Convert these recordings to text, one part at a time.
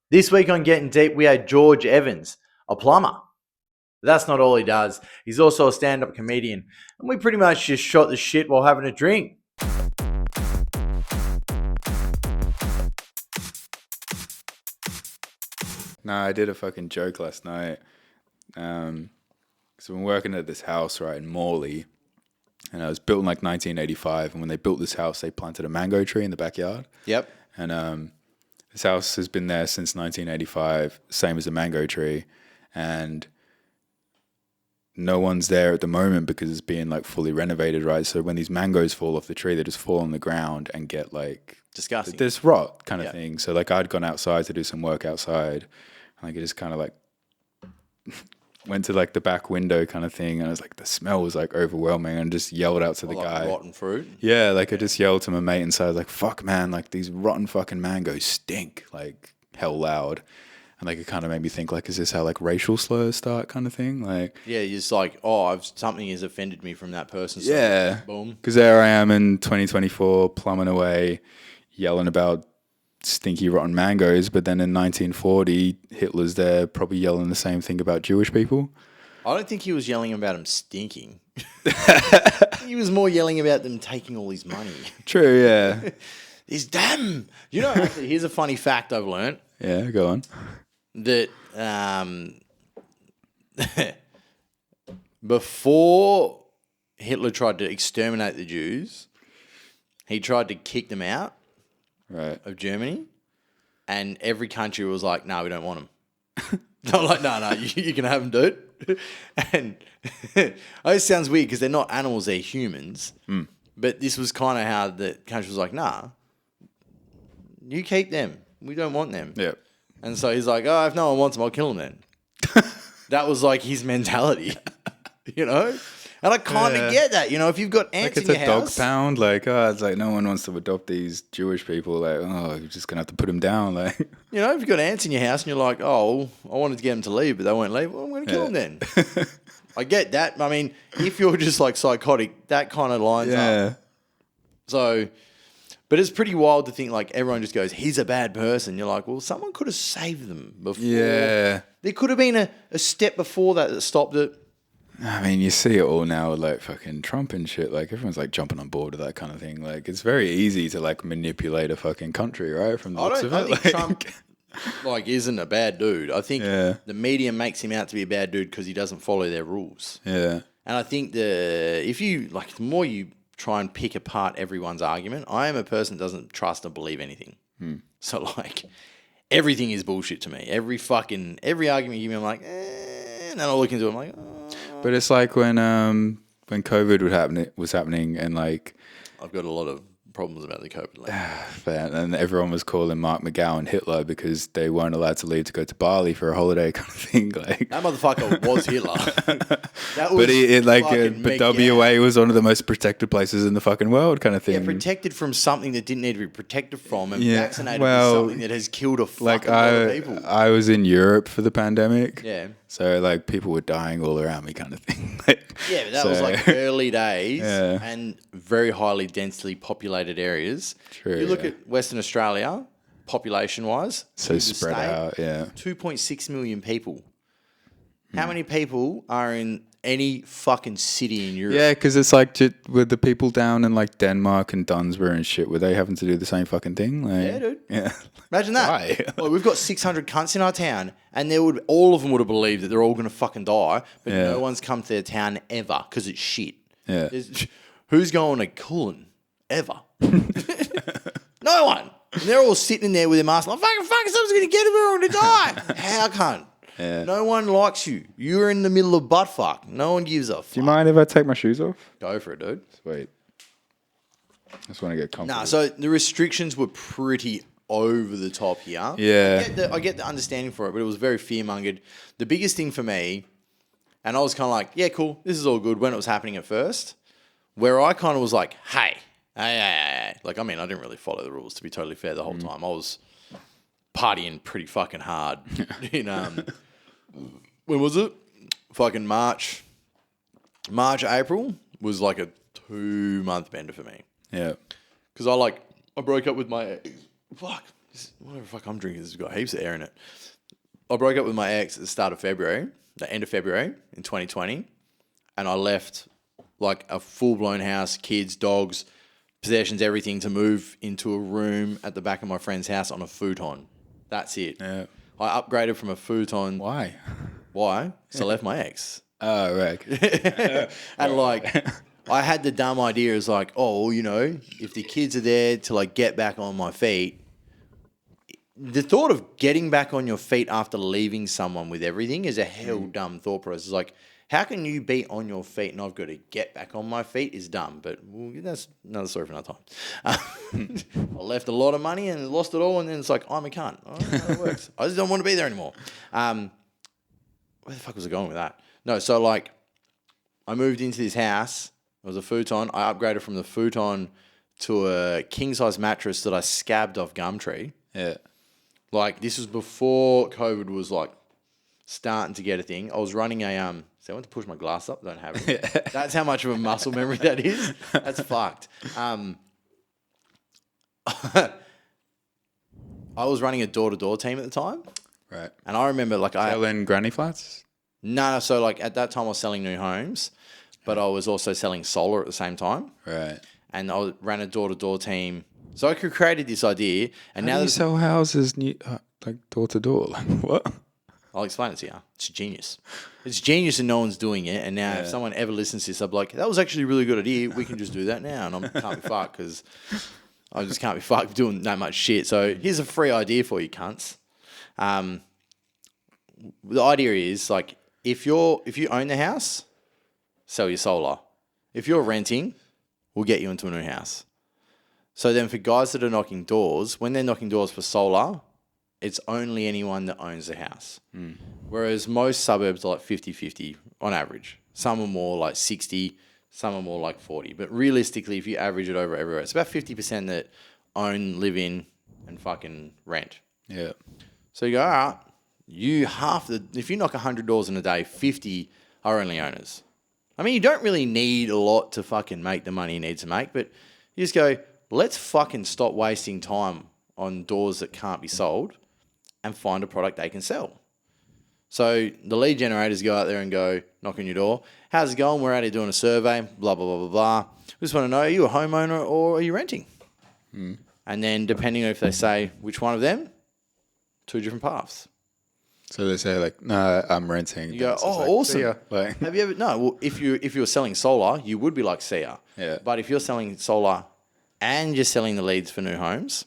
This week on Getting Deep, we had George Evans, a plumber. But that's not all he does. He's also a stand-up comedian. And we pretty much just shot the shit while having a drink. No, I did a fucking joke last night. So I'm working at this house, right, in Morley. And it was built in like 1985. And when they built this house, they planted a mango tree in the backyard. Yep. And this house has been there since 1985, same as a mango tree. And no one's there at the moment because it's being like fully renovated, right? So when these mangoes fall off the tree, they just fall on the ground and get like Disgusting. this rot kind of thing. So like I'd gone outside to do some work outside, and like it just kind of like went to like the back window kind of thing, and I was like, the smell was like overwhelming, and just yelled out to the like guy. Rotten fruit. Yeah, like I just yelled to my mate inside, like, fuck man, like these rotten fucking mangoes stink, like hell loud. And like it kind of made me think, like, is this how like racial slurs start, kind of thing? Like, Yeah, you're just like, something has offended me from that person. So yeah, boom. because there I am in 2024, plumbing away, yelling about stinky rotten mangoes. But then in 1940, Hitler's there, probably yelling the same thing about Jewish people. I don't think he was yelling about them stinking. He was more yelling about them taking all his money. True, yeah. These damn. You know, actually, here's a funny fact I've learned. Yeah, go on. That before Hitler tried to exterminate the Jews, he tried to kick them out of Germany, and every country was like, "No, we don't want them." They're like, "No, you can have them, dude." And it sounds weird because they're not animals; they're humans. But this was kind of how the country was like, "Nah, you keep them. We don't want them." Yeah. And so he's like, if no one wants them, I'll kill them then. That was like his mentality, you know? And I kind of get that, you know, if you've got ants Like in it's your a house. dog pound, like, it's like no one wants to adopt these Jewish people, like, you're just gonna have to put them down, like. You know, if you've got ants in your house and you're like, I wanted to get them to leave, but they won't leave, well, I'm going to kill them then. I get that. I mean, if you're just like psychotic, that kind of lines up. So, but it's pretty wild to think like everyone just goes, he's a bad person. You're like, well, someone could have saved them before. Yeah. There could have been a step before that stopped it. I mean, you see it all now with like fucking Trump and shit. Like everyone's like jumping on board with that kind of thing. Like it's very easy to like manipulate a fucking country, right? From the looks of it. I think Trump like isn't a bad dude. I think the media makes him out to be a bad dude because he doesn't follow their rules. Yeah. And I think the more you try and pick apart everyone's argument, I am a person that doesn't trust or believe anything. So like everything is bullshit to me. Every argument you give me, I'm like, and then I'll look into it, I'm like, But it's like when COVID was happening and like I've got a lot of problems about the COVID. And everyone was calling Mark McGowan Hitler because they weren't allowed to leave to go to Bali for a holiday kind of thing. Like that motherfucker was Hitler. That was but WA was one of the most protected places in the fucking world kind of thing. Yeah, protected from something that didn't need to be protected from, and vaccinated with something that has killed a fucking lot of people. I was in Europe for the pandemic. Yeah. So like people were dying all around me kind of thing. Yeah, but that was like early days and very highly densely populated areas. True. You look at Western Australia, population-wise. So spread out, 2.6 million people. How many people are in any fucking city in Europe? Yeah, because it's like with the people down in like Denmark and Dunsborough and shit, were they having to do the same fucking thing? Like, Yeah, dude. Yeah. Imagine that. Why? Like, we've got 600 cunts in our town, and all of them would have believed that they're all going to fucking die, but no one's come to their town ever because it's shit. Yeah. Who's going to Cullen ever? No one. And they're all sitting in there with their mask like, fucking, someone's going to get them, we're all going to die. How cunt? Yeah. No one likes you. You're in the middle of butt fuck. No one gives a fuck. Do you mind if I take my shoes off? Go for it, dude. Sweet. I just want to get comfortable. Nah, so the restrictions were pretty over the top here. Yeah. I get the understanding for it, but it was very fear-mongered. The biggest thing for me, and I was kind of like, yeah, cool, this is all good when it was happening at first, where I kind of was like, hey. Like, I mean, I didn't really follow the rules, to be totally fair, the whole time. I was partying pretty fucking hard in, when was it? Fucking March, April was like a 2-month bender for me. Yeah. Because I broke up with my ex. Fuck. whatever the fuck I'm drinking has got heaps of air in it. I broke up with my ex at the start of February, the end of February in 2020, and I left like a full-blown house, kids, dogs, possessions, everything to move into a room at the back of my friend's house on a futon. That's it. Yeah. I upgraded from a futon. Why? So I left my ex. Oh, right. And like, I had the dumb idea is like, oh, you know, if the kids are there to like get back on my feet, the thought of getting back on your feet after leaving someone with everything is a hell dumb thought process. It's like, how can you be on your feet and I've got to get back on my feet is dumb. But that's another story for another time. I left a lot of money and lost it all, and then it's like, I'm a cunt. Oh, no, it works. I just don't want to be there anymore. Where the fuck was I going with that? No, so like, I moved into this house. It was a futon. I upgraded from the futon to a king-size mattress that I scabbed off Gumtree. Yeah. Like, this was before COVID was, like, starting to get a thing. I was running a, so I went to push my glass up. Don't have it. That's how much of a muscle memory that is. That's fucked. I was running a door-to-door team at the time. Right. And I remember, like, selling granny flats? No, so, like, at that time I was selling new homes, but I was also selling solar at the same time. Right. And I ran a door-to-door team. So I created this idea, and How now do you sell houses like door to door? Like what? I'll explain it to you. It's genius. It's genius, and no one's doing it. And now, if someone ever listens to this, I'll be like, "That was actually a really good idea. We can just do that now." And I can't be fucked because I just can't be fucked doing that much shit. So here's a free idea for you, cunts. The idea is like if you own the house, sell your solar. If you're renting, we'll get you into a new house. So then for guys that are knocking doors, when they're knocking doors for solar, it's only anyone that owns the house. Whereas most suburbs are like 50-50 on average. Some are more like 60, some are more like 40. But realistically, if you average it over everywhere, it's about 50% that own, live in, and fucking rent. Yeah. So you go, all right, if you knock 100 doors in a day, 50 are only owners. I mean, you don't really need a lot to fucking make the money you need to make, but you just go, let's fucking stop wasting time on doors that can't be sold and find a product they can sell. So the lead generators go out there and go, knock on your door. How's it going? We're out here doing a survey, blah, blah, blah, blah, blah. We just want to know, are you a homeowner or are you renting? And then depending on if they say which one of them, 2 different paths. So they say like, no, I'm renting. You go, oh, like, awesome. Like, have you ever, no, well, if you're selling solar, you would be like Sia. Yeah. But if you're selling solar and you're selling the leads for new homes,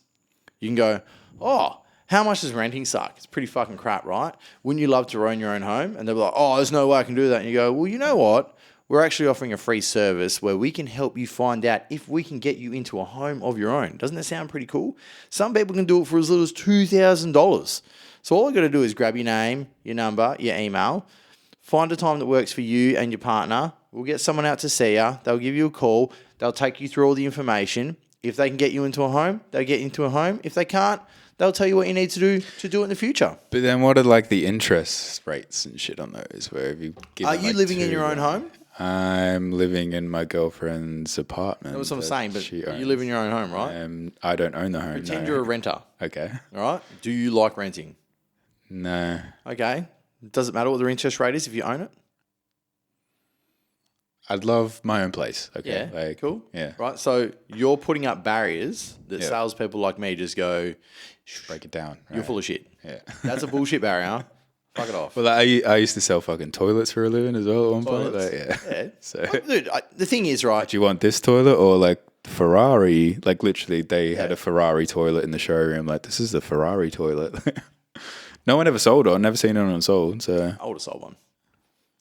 you can go, oh, how much does renting suck? It's pretty fucking crap, right? Wouldn't you love to own your own home? And they'll be like, oh, there's no way I can do that. And you go, well, you know what? We're actually offering a free service where we can help you find out if we can get you into a home of your own. Doesn't that sound pretty cool? Some people can do it for as little as $2,000. So all you got to do is grab your name, your number, your email, find a time that works for you and your partner. We'll get someone out to see you. They'll give you a call. They'll take you through all the information. If they can get you into a home, they'll get you into a home. If they can't, they'll tell you what you need to do it in the future. But then what are like the interest rates and shit on those? Where have you given, are you living in your own home? I'm living in my girlfriend's apartment. That's what I'm saying, but you live in your own home, right? I don't own the home. Pretend you're a renter. Okay. All right? Do you like renting? No. Okay. Does it matter what the interest rate is if you own it? I'd love my own place. Okay. Yeah. Cool. Yeah. Right. So you're putting up barriers that salespeople like me just go, break it down. You're full of shit. Yeah. That's a bullshit barrier. Fuck it off. Well, I used to sell fucking toilets for a living as well at one point. Like, yeah. So, well, dude, the thing is, right? Do you want this toilet or like Ferrari? Like literally, they had a Ferrari toilet in the showroom. Like, this is the Ferrari toilet. No one ever sold it. I've never seen anyone sold. So I would have sold one.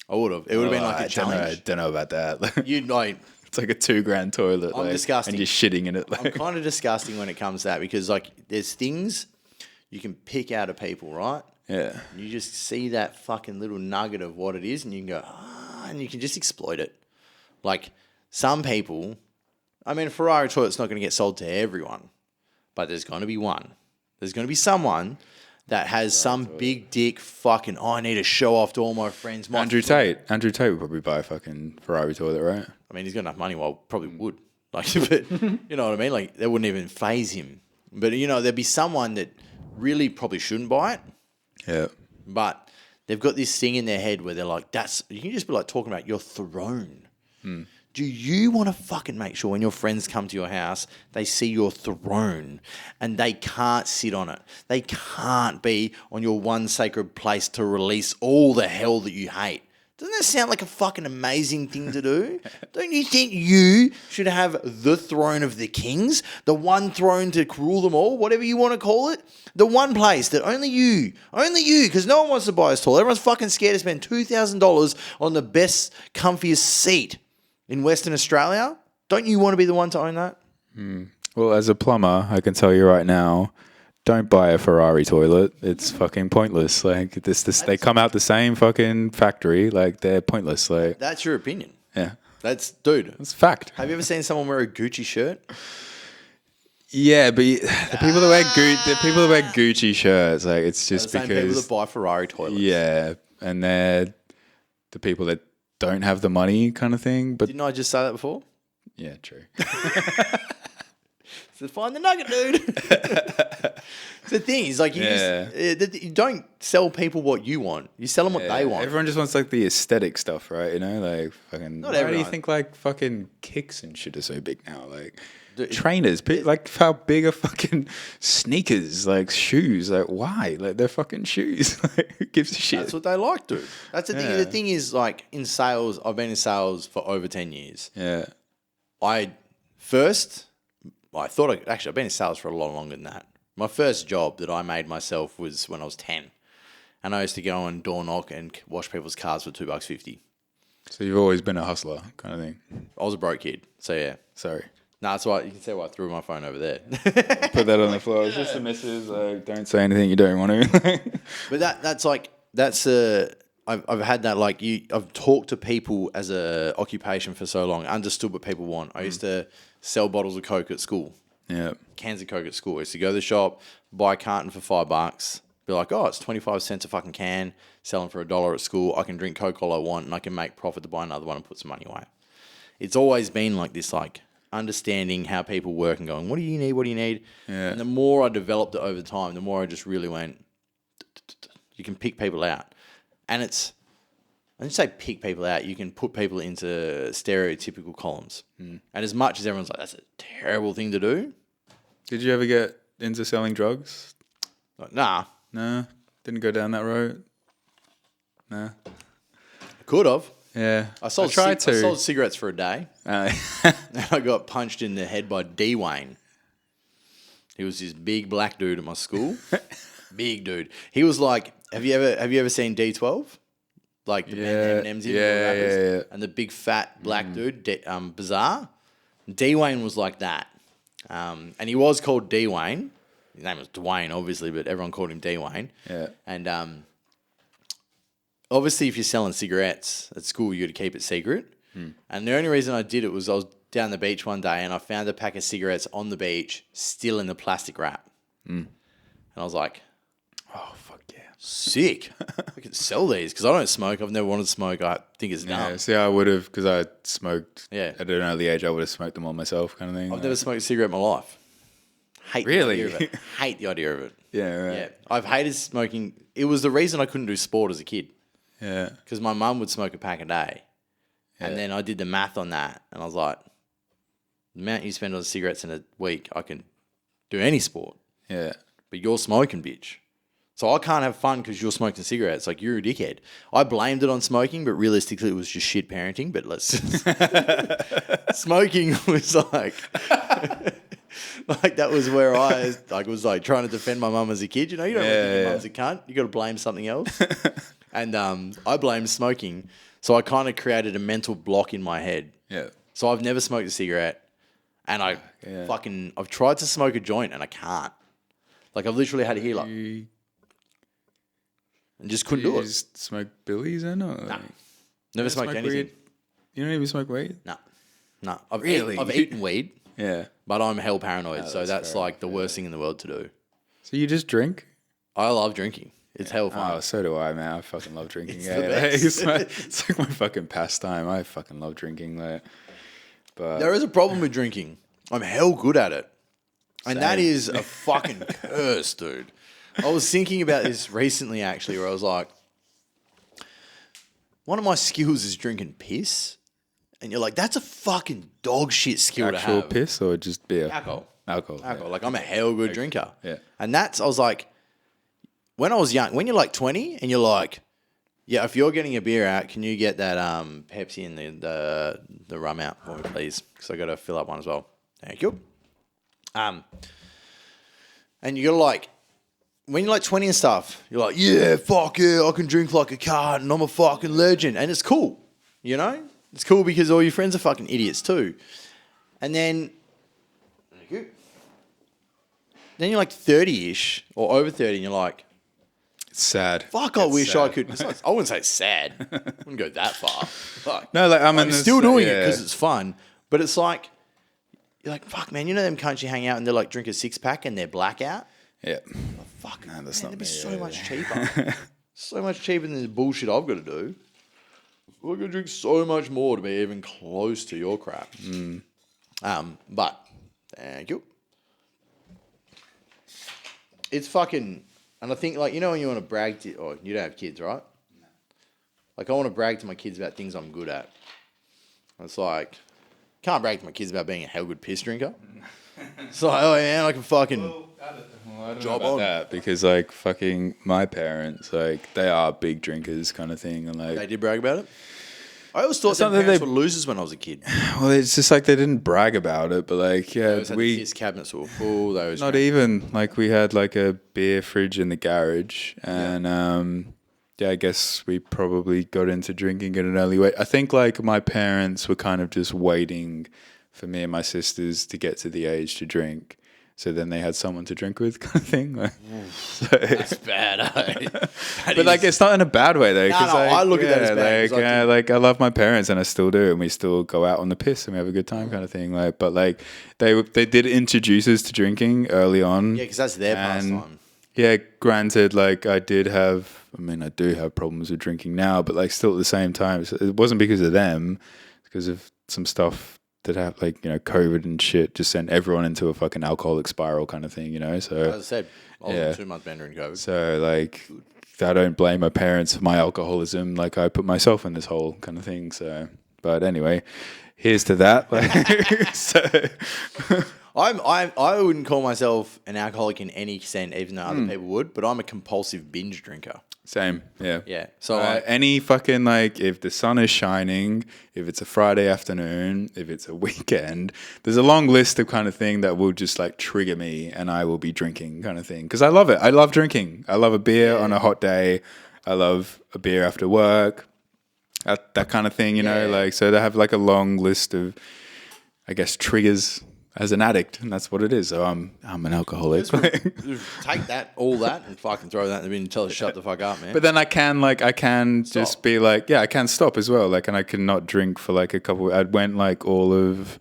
I would have. It would have been like a challenge. I don't know about that. You'd like. It's like a $2,000 toilet. I'm disgusting. And you're shitting in it. Like. I'm kind of disgusting when it comes to that because like there's things you can pick out of people, right? Yeah. And you just see that fucking little nugget of what it is and you can go, and you can just exploit it. Like some people, I mean, a Ferrari toilet's not going to get sold to everyone, but there's going to be one. There's going to be someone that has some big dick fucking, I need to show off to all my friends. Andrew Tate would probably buy a fucking Ferrari toilet, right? I mean, he's got enough money, well, probably would. Like, but you know what I mean? Like, that wouldn't even faze him. But, there'd be someone that really probably shouldn't buy it. Yeah. But they've got this thing in their head where they're like, you can just be like talking about your throne. Do you want to fucking make sure when your friends come to your house, they see your throne and they can't sit on it? They can't be on your one sacred place to release all the hell that you hate. Doesn't that sound like a fucking amazing thing to do? Don't you think you should have the throne of the kings? The one throne to rule them all, whatever you want to call it? The one place that only you, because no one wants to buy a stall. Everyone's fucking scared to spend $2,000 on the best, comfiest seat in Western Australia. Don't you want to be the one to own that? Well, as a plumber, I can tell you right now, don't buy a Ferrari toilet. It's fucking pointless. Like they come out the same fucking factory. Like they're pointless. Like that's your opinion. Yeah, that's it's fact. Have you ever seen someone wear a Gucci shirt? Yeah, but the people that wear Gucci shirts, like it's just the same because people that buy Ferrari toilets. Yeah, and they're the people that don't have the money, kind of thing. But didn't I just say that before? Yeah, true. So find the nugget, dude. The thing is, like, you don't sell people what you want. You sell them what they want. Everyone just wants like the aesthetic stuff, right? Like fucking. Not why everyone. do you think like fucking kicks and shit are so big now? Like trainers, like how big are fucking sneakers, like shoes? Like why? Like they're fucking shoes. Like who gives a shit? That's what they like, dude. That's the thing. The thing is, like in sales, I've been in sales for over 10 years. Yeah. I've been in sales for a lot longer than that. My first job that I made myself was when I was 10. And I used to go and door knock and wash people's cars for $2.50. So you've always been a hustler kind of thing? I was a broke kid. So yeah. Sorry. No, that's why you can see why I threw my phone over there. Put that on the floor. It's just the missus. Like, don't say anything you don't want to. But I've had that, like, I've talked to people as a occupation for so long, understood what people want. I used to sell bottles of Coke at school. Yeah. Cans of Coke at school. I used to go to the shop, buy a carton for $5, be like, oh, it's 25 cents a fucking can, sell them for $1 at school. I can drink Coke all I want and I can make profit to buy another one and put some money away. It's always been like this, like, understanding how people work and going, what do you need? What do you need? Yeah. And the more I developed it over time, the more I just really went, you can pick people out. And I didn't say pick people out. You can put people into stereotypical columns. And as much as everyone's like, that's a terrible thing to do. Did you ever get into selling drugs? Like, nah. No? Didn't go down that road? No? I could have. Yeah. I sold cigarettes for a day. And I got punched in the head by D. Wayne. He was this big black dude at my school. Big dude. He was like, have you ever seen D12? Like the M&M's in yeah. and the big fat black dude, Bizarre. D. Wayne was like that. And he was called D. Wayne. His name was Dwayne, obviously, but everyone called him D. Wayne. Yeah. And obviously, if you're selling cigarettes at school, you got to keep it secret. And the only reason I did it was I was down the beach one day and I found a pack of cigarettes on the beach, still in the plastic wrap. And I was like, oh, fuck yeah. Sick. I can sell these because I don't smoke. I've never wanted to smoke. I think it's dumb. Yeah, see, I would have, because I smoked at an early age, I would have smoked them all myself kind of thing. I've never smoked a cigarette in my life. Hate the idea of it. Hate the idea of it. Yeah, right. Yeah. I've hated smoking. It was the reason I couldn't do sport as a kid. Yeah. Because my mum would smoke a pack a day. And then I did the math on that. And I was like, the amount you spend on cigarettes in a week, I can do any sport. Yeah. But you're smoking, bitch. So I can't have fun because you're smoking cigarettes. Like, you're a dickhead. I blamed it on smoking, but realistically it was just shit parenting. But smoking was like... like, that was where I was like trying to defend my mum as a kid. You know, you don't think your mum's a cunt. You got to blame something else. And I blamed smoking. So I kind of created a mental block in my head. Yeah. So I've never smoked a cigarette. And I've tried to smoke a joint and I can't. Like, I've literally had to hear like... and just couldn't do it. You just smoke billies or no? Nah. Never smoked anything. Weed? You don't even smoke weed? No. I've eaten weed. Yeah. But I'm hell paranoid. Oh, so that's like the worst thing in the world to do. So you just drink? I love drinking. It's hell fun. Oh, so do I, man. I fucking love drinking. It's it's like my fucking pastime. I fucking love drinking. But there is a problem with drinking. I'm hell good at it. And that is a fucking curse, dude. I was thinking about this recently, actually, where I was like, one of my skills is drinking piss. And you're like, that's a fucking dog shit skill to have. Actual piss or just beer? Alcohol. Yeah. Like, I'm a hell good drinker. Yeah. And I was like, when I was young, when you're like 20 and you're like, yeah, if you're getting a beer out, can you get that Pepsi and the rum out for me, please? Because I got to fill up one as well. Thank you. And you got to like, when you're like 20 and stuff, you're like, yeah, fuck yeah, I can drink like a cart and I'm a fucking legend. And it's cool, you know? It's cool because all your friends are fucking idiots too. And then, thank you. Then you're like 30-ish or over 30 and you're like, sad. Fuck, I wish I could. I wouldn't say it's sad. I wouldn't go that far. Fuck. No, like I'm still doing it because it's fun. But it's like, you're like, fuck, man, you know them cunts you hang out and they're like drink a 6-pack and they're blackout? Yeah. Oh, fuck, no, that's man, not that'd be me. so much cheaper. So much cheaper than the bullshit I've got to do. I've got to drink so much more to be even close to your crap. But, thank you. It's fucking... And I think, like, you know when you want to brag to... Oh, you don't have kids, right? No. Like, I want to brag to my kids about things I'm good at. It's like... Can't brag to my kids about being a hell good piss drinker. It's like, oh, yeah, I can fucking... I don't know about that because, like, fucking my parents, like, they are big drinkers kind of thing. And, like... They did brag about it? I always thought that parents were losers when I was a kid. Well, it's just like they didn't brag about it, but like, yeah, Had the piss cabinets were full. They was not even like we had like a beer fridge in the garage, and yeah, I guess we probably got into drinking at an early age. I think like my parents were kind of just waiting for me and my sisters to get to the age to drink. So then they had someone to drink with, kind of thing. Like, that's bad. But like, it's not in a bad way though. No, I look at that as bad. Like I love my parents and I still do, and we still go out on the piss and we have a good time, kind of thing. Like, but like they did introduce us to drinking early on. Yeah, because that's their pastime. Yeah, granted, like I do have problems with drinking now, but like still at the same time, it wasn't because of them, it's because of some stuff that have like, you know, COVID and shit just sent everyone into a fucking alcoholic spiral kind of thing, you know? So as I said, I was 2 months bender in COVID. So like I don't blame my parents for my alcoholism. Like I put myself in this hole kind of thing. So, but anyway, here's to that. Like, so I wouldn't call myself an alcoholic in any extent, even though other people would, but I'm a compulsive binge drinker. Same, yeah. Yeah. So any fucking, like, if the sun is shining, if it's a Friday afternoon, if it's a weekend, there's a long list of kind of thing that will just like trigger me and I will be drinking kind of thing. Because I love it. I love drinking. I love a beer on a hot day. I love a beer after work. That kind of thing, you know, like, so they have like a long list of, I guess, triggers as an addict, and that's what it is. So I'm an alcoholic. Take all that, and fucking throw that in the bin and tell us shut the fuck up, man. But then I can stop. Just be like, yeah, I can stop as well. Like, and I can not drink for like a couple. I went like all of,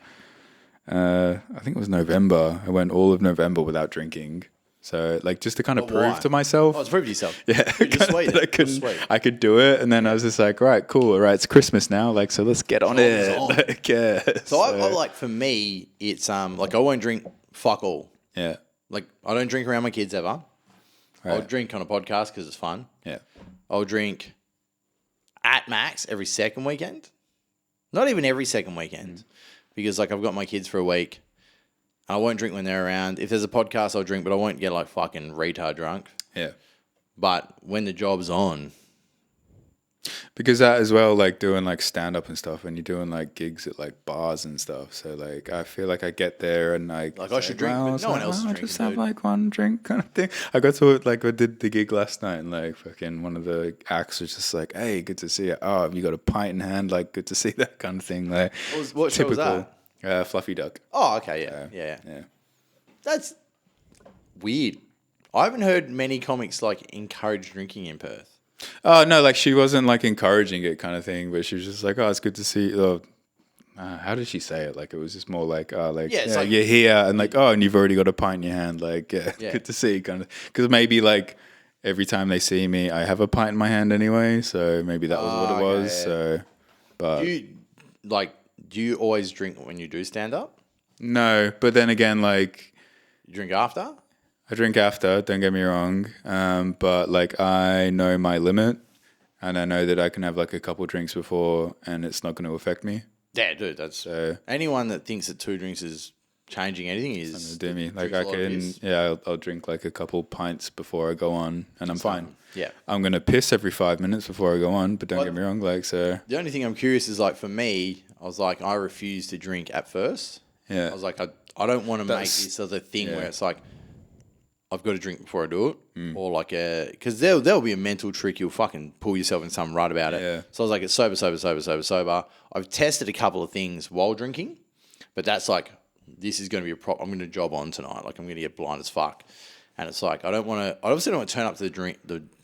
I think it was November. I went all of November without drinking. So like just to kind of prove to myself. Oh, to prove to yourself. Yeah, I could do it, and then I was just like, right, cool, all right, it's Christmas now, like, so let's get on it. Like, yeah. So I like, for me, it's like I won't drink fuck all. Yeah. Like I don't drink around my kids ever. Right. I'll drink on a podcast because it's fun. Yeah. I'll drink at max every second weekend. Not even every second weekend, because like I've got my kids for a week. I won't drink when they're around. If there's a podcast, I'll drink, but I won't get like fucking retard drunk. Yeah. But when the job's on. Because that as well, like doing like stand-up and stuff, and you're doing like gigs at like bars and stuff. So like I feel like I get there and like I should drink, but no one else is drinking. I just have like one drink kind of thing. I got to like, I did the gig last night and like fucking one of the acts was just like, hey, good to see you. Oh, have you got a pint in hand? Like, good to see that kind of thing. Like, what show was that? Fluffy Duck. Oh, okay, yeah. That's weird. I haven't heard many comics like encourage drinking in Perth. Oh no, like she wasn't like encouraging it kind of thing, but she was just like, oh, it's good to see you. How did she say it? Like it was just more like, oh, like, like you're here and like, oh, and you've already got a pint in your hand. Like, good to see you kind of. Because maybe like every time they see me, I have a pint in my hand anyway. So maybe that was what it was. Yeah. So, but do you always drink when you do stand up? No, but then again, like You drink after? I drink after, don't get me wrong. But like I know my limit and I know that I can have like a couple drinks before and it's not going to affect me. Yeah, dude, that's anyone that thinks that 2 drinks is changing anything is do me. Like I can, I'll drink like a couple pints before I go on and I'm fine. Yeah. I'm going to piss every 5 minutes before I go on, but don't get me wrong. Like, so the only thing I'm curious is like for me, I was like, I refuse to drink at first. Yeah. I was like, I don't want to make this other thing where it's like, I've got to drink before I do it, or like because there'll be a mental trick you'll fucking pull yourself in some rut about it. Yeah. So I was like, it's sober. I've tested a couple of things while drinking, but that's like this is going to be I'm going to job on tonight. Like I'm going to get blind as fuck, and it's like I obviously don't want to turn up to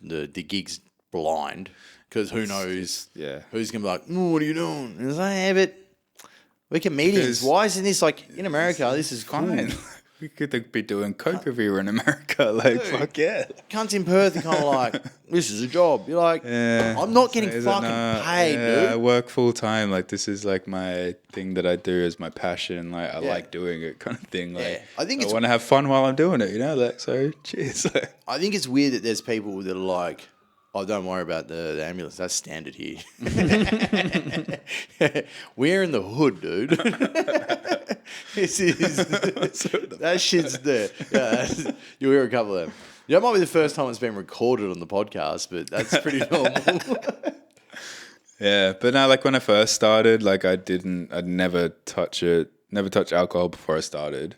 the gigs blind because who knows? Who's going to be like, what are you doing? And it's like, yeah, but we're comedians. Why isn't this like in America? This is fine. Cool. We could be doing coke if we were in America. Like, dude, fuck yeah. Cunts in Perth are kind of like, this is a job. You're like, I'm not getting fucking paid, dude. I work full time. Like, this is like my thing that I do as my passion. Like, I like doing it kind of thing. Like, I want to have fun while I'm doing it, you know? Like, so, cheers. I think it's weird that there's people that are like, oh, don't worry about the ambulance. That's standard here. We're in the hood, dude. That shit's there. Yeah, you'll hear a couple of them. Yeah, it might be the first time it's been recorded on the podcast, but that's pretty normal. Yeah, but now, like when I first started, like I'd never touch alcohol before I started.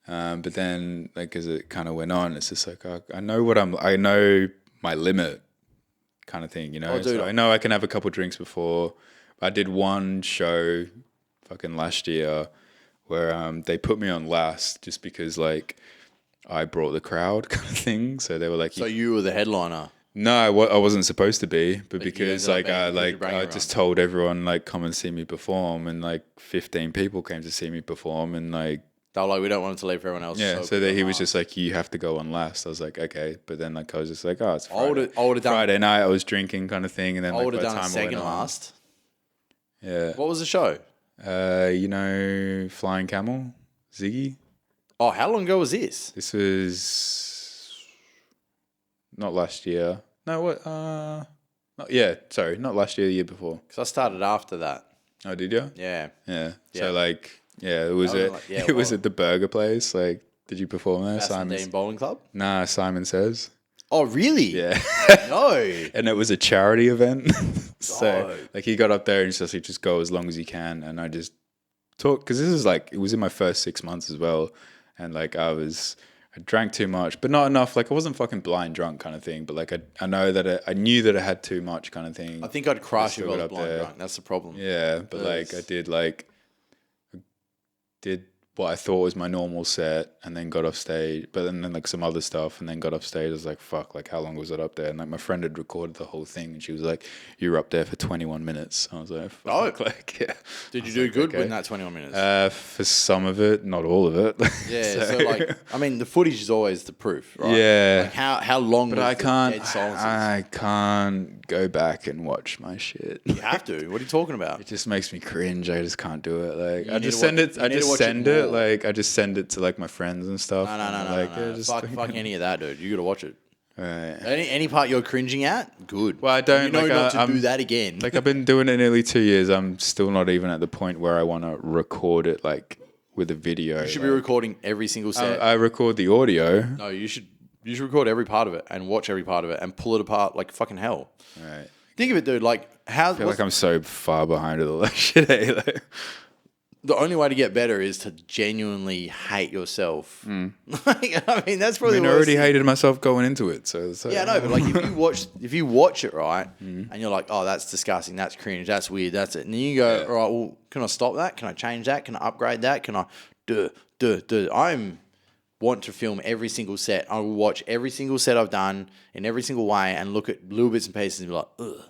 But then, like as it kind of went on, it's just like I know my limit. Kind of thing, you know. So I know I can have a couple drinks before. I did one show, fucking last year, where they put me on last just because like I brought the crowd, kind of thing. So they were like, "So you were the headliner." No, I wasn't supposed to be, but because like I just told everyone like come and see me perform, and like 15 people came to see me perform, and like. They were like, we don't want it to leave for everyone else. Yeah, so that he was just like, you have to go on last. I was like, okay. But then like I was just like, oh, it's Friday. Friday night, I was drinking kind of thing. And then I would have done a second last. Yeah. What was the show? You know, Flying Camel, Ziggy. Oh, how long ago was this? This was not last year. No, what? Not last year, the year before. Because I started after that. Oh, did you? Yeah. So like... Yeah, it was was at the burger place. Like, did you perform there? Simon's Bowling Club? Nah, Simon Says. Oh, really? Yeah. No. And it was a charity event. So, like, he got up there and he says, just go as long as you can. And I just talked, because this is like, it was in my first 6 months as well. And like, I drank too much, but not enough. Like, I wasn't fucking blind drunk kind of thing. But like, I knew that I had too much kind of thing. I think I'd crash if I was blind drunk. That's the problem. Yeah, but like, I did what I thought was my normal set and then got off stage, but then like some other stuff and then got off stage. I was like, fuck, like how long was it up there? And like my friend had recorded the whole thing and she was like, you were up there for 21 minutes. I was like, fuck, like, yeah. Did you do good in that 21 minutes? For some of it, not all of it. Yeah, so like, I mean, the footage is always the proof, right? Yeah. Like how long but I can't go back and watch my shit. You have to. What are you talking about? It just makes me cringe. I just can't do it. Like I just send it to like my friends and stuff. No. Fuck any of that, dude. You gotta watch it. Right. Any part you're cringing at, good. Well, I don't. You know not to do that again. Like I've been doing it nearly 2 years. I'm still not even at the point where I want to record it like with a video. You should be recording every single set. I record the audio. No, you should record every part of it and watch every part of it and pull it apart like fucking hell. Right. Think of it, dude. Like how? I feel like I'm so far behind with all that shit. Like, the only way to get better is to genuinely hate yourself. Like, I mean, that's probably. I already hated myself going into it, so yeah, no, but like if you watch it right, and you're like, oh, that's disgusting, that's cringe, that's weird, that's it, and then you go, all right, well, can I stop that? Can I change that? Can I upgrade that? Can I I'm want to film every single set. I will watch every single set I've done in every single way and look at little bits and pieces and be like, ugh.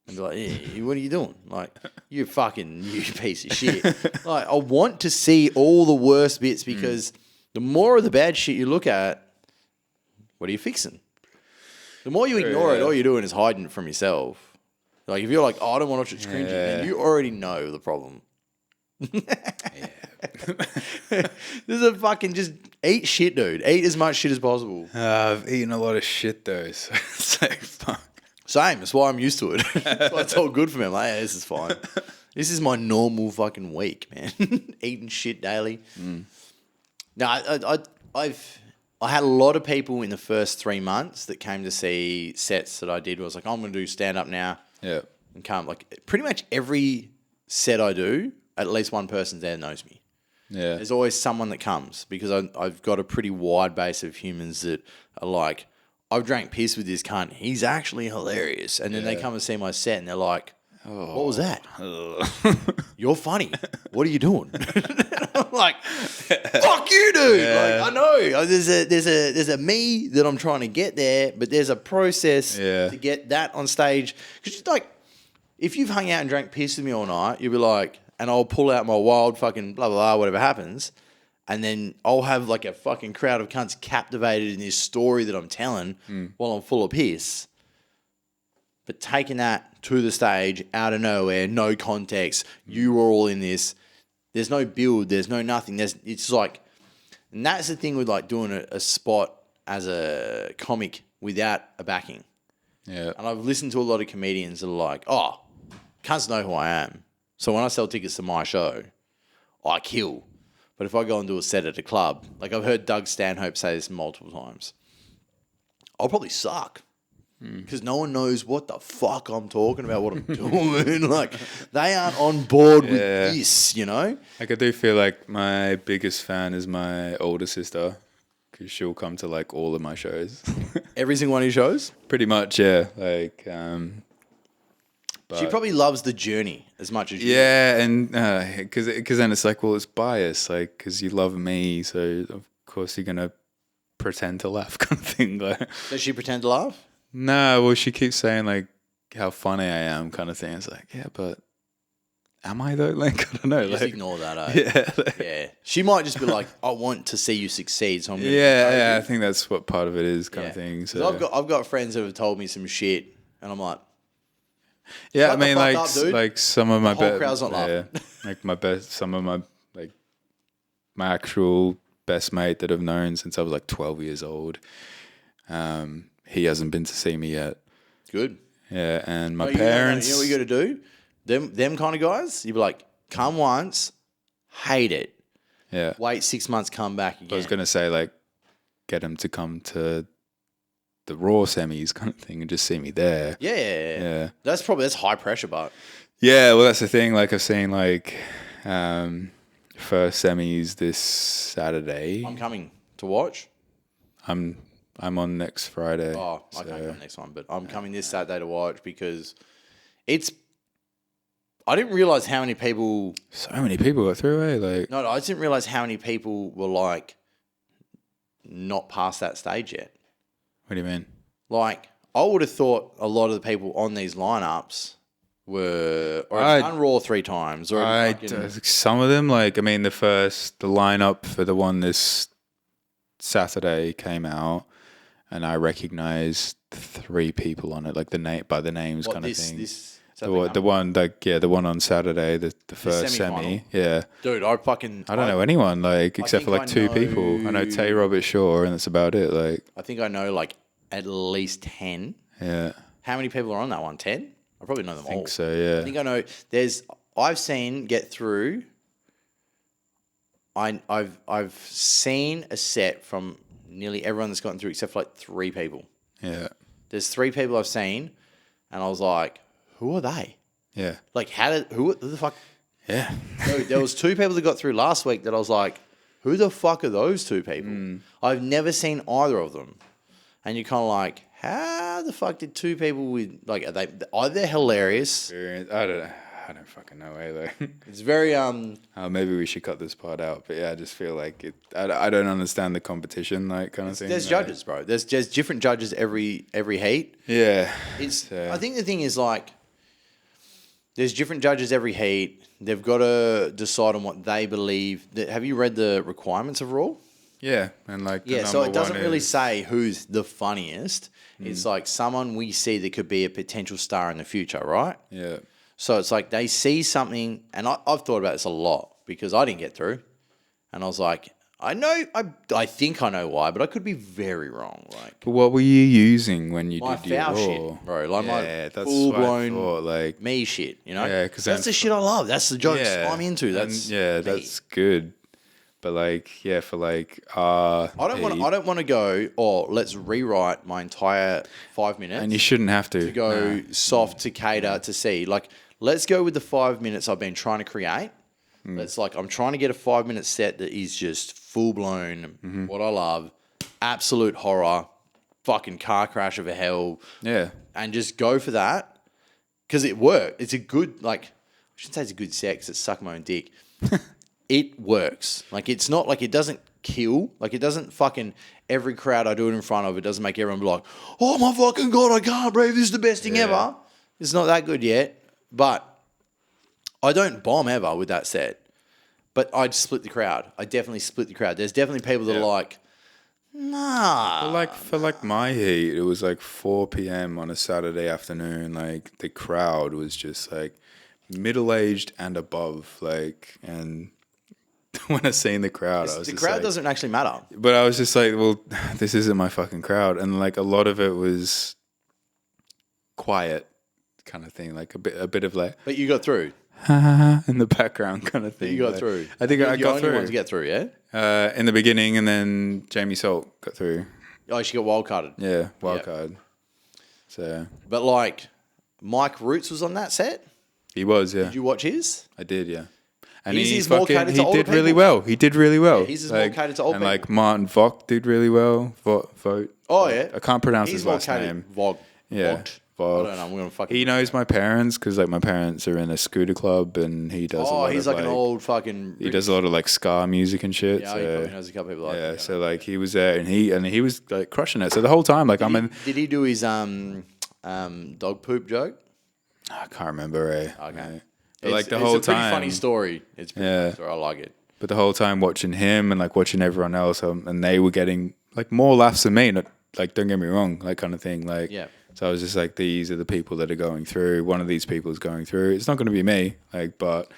And be like, hey, what are you doing? Like, you piece of shit. Like, I want to see all the worst bits because the more of the bad shit you look at, what are you fixing? The more you ignore it, all you're doing is hiding it from yourself. Like, if you're like, oh, I don't want to watch it, it's cringy, then you already know the problem. This is a fucking just Eat shit, dude. Eat as much shit as possible. I've eaten a lot of shit though, so it's like fuck. Same. That's why I'm used to it. That's why it's all good for me. I'm like, yeah, this is fine. This is my normal fucking week, man. Eating shit daily. No, I had a lot of people in the first 3 months that came to see sets that I did. I was like, I'm going to do stand up now. Yeah. And come like pretty much every set I do, at least one person there knows me. Yeah. There's always someone that comes because I've got a pretty wide base of humans that are like, I've drank piss with this cunt. He's actually hilarious. And then they come and see my set and they're like, what was that? You're funny. What are you doing? I'm like, fuck you, dude. Yeah. Like, I know. There's a me that I'm trying to get there, but there's a process to get that on stage. Because it's like, if you've hung out and drank piss with me all night, you'll be like, and I'll pull out my wild fucking blah, blah, blah, whatever happens. And then I'll have like a fucking crowd of cunts captivated in this story that I'm telling while I'm full of piss. But taking that to the stage out of nowhere, no context, you were all in this. There's no build. There's no nothing. It's like, and that's the thing with like doing a spot as a comic without a backing. Yeah. And I've listened to a lot of comedians that are like, oh, cunts know who I am. So when I sell tickets to my show, I kill. But if I go and do a set at a club, like I've heard Doug Stanhope say this multiple times, I'll probably suck. Because no one knows what the fuck I'm talking about, what I'm doing. Like, they aren't on board with this, you know? Like, I do feel like my biggest fan is my older sister, because she'll come to, like, all of my shows. Every single one of your shows? Pretty much, yeah. Like, she probably loves the journey as much as you do. Yeah, and because then it's like, well, it's bias, like, because you love me, so of course you're going to pretend to laugh kind of thing. Like, Does she pretend to laugh? No, well, she keeps saying, like, how funny I am kind of thing. It's like, yeah, but am I, though? Like, I don't know. Just like, ignore that, eh? Yeah. Yeah. She might just be like, I want to see you succeed, so I'm going to Yeah, I think that's what part of it is kind of thing. So I've got friends that have told me some shit, and I'm like, yeah, I shut the mean, fuck like, up, dude. like some of my The whole crowd's not laughing. like my best, some of my like my actual best mate that I've known since I was like 12 years old. He hasn't been to see me yet. Good. Yeah, and my You parents. know what you got to do? Them kind of guys, you'd be like, come once, hate it. Yeah. Wait 6 months, come back again. I was gonna say, like, get him to come to the Raw semis kind of thing and just see me there. Yeah. That's high pressure, but yeah. Well, that's the thing. Like, I've seen like first semis this Saturday. I'm coming to watch. I'm on next Friday. Oh, I can't come next one, but I'm coming this Saturday to watch because I didn't realize how many people. So many people got through, eh? Like, No, I didn't realize how many people were like not past that stage yet. what do you mean? Like, I would have thought a lot of the people on these lineups were or have done Raw 3 times. Or some of them, like, I mean, the lineup for the one this Saturday came out, and I recognized 3 people on it, like by the names kind of thing. The one on Saturday, the first semi. Yeah. Dude, I don't know anyone, like, except for like 2 people. I know Tay Robert Shaw, and that's about it. Like, I think I know like at least 10. Yeah. How many people are on that one? 10? I probably know them all. I think so, yeah. I think I know I've seen get through. I've seen a set from nearly everyone that's gotten through except for like 3 people. Yeah. There's 3 people I've seen, and I was like, who are they? Yeah. Like, who the fuck? Yeah. There was 2 people that got through last week that I was like, who the fuck are those 2 people? I've never seen either of them. And you're kind of like, how the fuck did 2 people with, like, are they hilarious? I don't know. I don't fucking know either. It's very, maybe we should cut this part out. But yeah, I just feel like I don't understand the competition, like, kind of thing. There's judges, bro. There's different judges every heat. Yeah. I think the thing is, like, there's different judges every heat. They've got to decide on what they believe. Have you read the requirements of Raw? Yeah, and like so it doesn't really say who's the funniest. It's like someone we see that could be a potential star in the future, right? Yeah. So it's like they see something, and I've thought about this a lot because I didn't get through, and I was like, I know. I think I know why, but I could be very wrong. Like, But what were you using when you my did your foul raw? shit, bro. Like my that's full what I blown thought, like, me shit. You know, yeah, because that's the shit I love. That's the jokes I'm into. and That's yeah, me. that's good. But like, yeah, for like, I don't want to go. Oh, let's rewrite my entire 5 minutes. and you shouldn't have to go soft to cater to see. Like, let's go with the 5 minutes I've been trying to create. It's like I'm trying to get a 5 minute set that is just full blown what I love, absolute horror, fucking car crash of a hell. Yeah. And just go for that because it worked. It's a good, like, I shouldn't say it's a good set because it's suck my own dick. It works. Like, it's not like it doesn't kill. Like, it doesn't fucking every crowd I do it in front of, it doesn't make everyone be like, oh my fucking God, I can't believe this is the best thing ever. It's not that good yet, but I don't bomb ever with that set. But I'd split the crowd. I definitely split the crowd. There's definitely people that are like, nah. For my heat, it was like 4 p.m. on a Saturday afternoon. Like the crowd was just like middle-aged and above. Like, and when I seen the crowd, I was the just crowd like, doesn't actually matter. But I was just like, well, this isn't my fucking crowd. And like a lot of it was quiet kind of thing. Like a bit of like, But you got through. in the background kind of thing. You got through. I think I got through. You're the only one to get through, yeah? In the beginning, and then Jamie Salt got through. Oh, she got wild carded. Yeah, wild card. So, but like, Mike Roots was on that set. He was, yeah. Did you watch his? I did, yeah. And he's more catered to older did really people. well. He did really well. Yeah, he's more catered to old people. And like people. Martin Vogt did really well. Vogt. Oh yeah. I can't pronounce He's his more last catered. name. Vogt. Yeah. Vogt. Vogt. I don't know. I'm gonna fucking. He knows my parents because like my parents are in a scooter club and he does. Oh, he's like an old fucking. He does a lot of like ska music and shit. Yeah, so, he probably knows a couple people like that. Yeah, so like he was there and he was like crushing it. So the whole time, like Did he do his dog poop joke? I can't remember. Okay. Yeah. But like the whole it's a pretty time, funny story. It's a pretty funny story. I like it. But the whole time watching him and like watching everyone else, and they were getting like more laughs than me. Not, like, don't get me wrong, like kind of thing. Like, yeah. So I was just like, these are the people that are going through. One of these people is going through. It's not going to be me. Like, but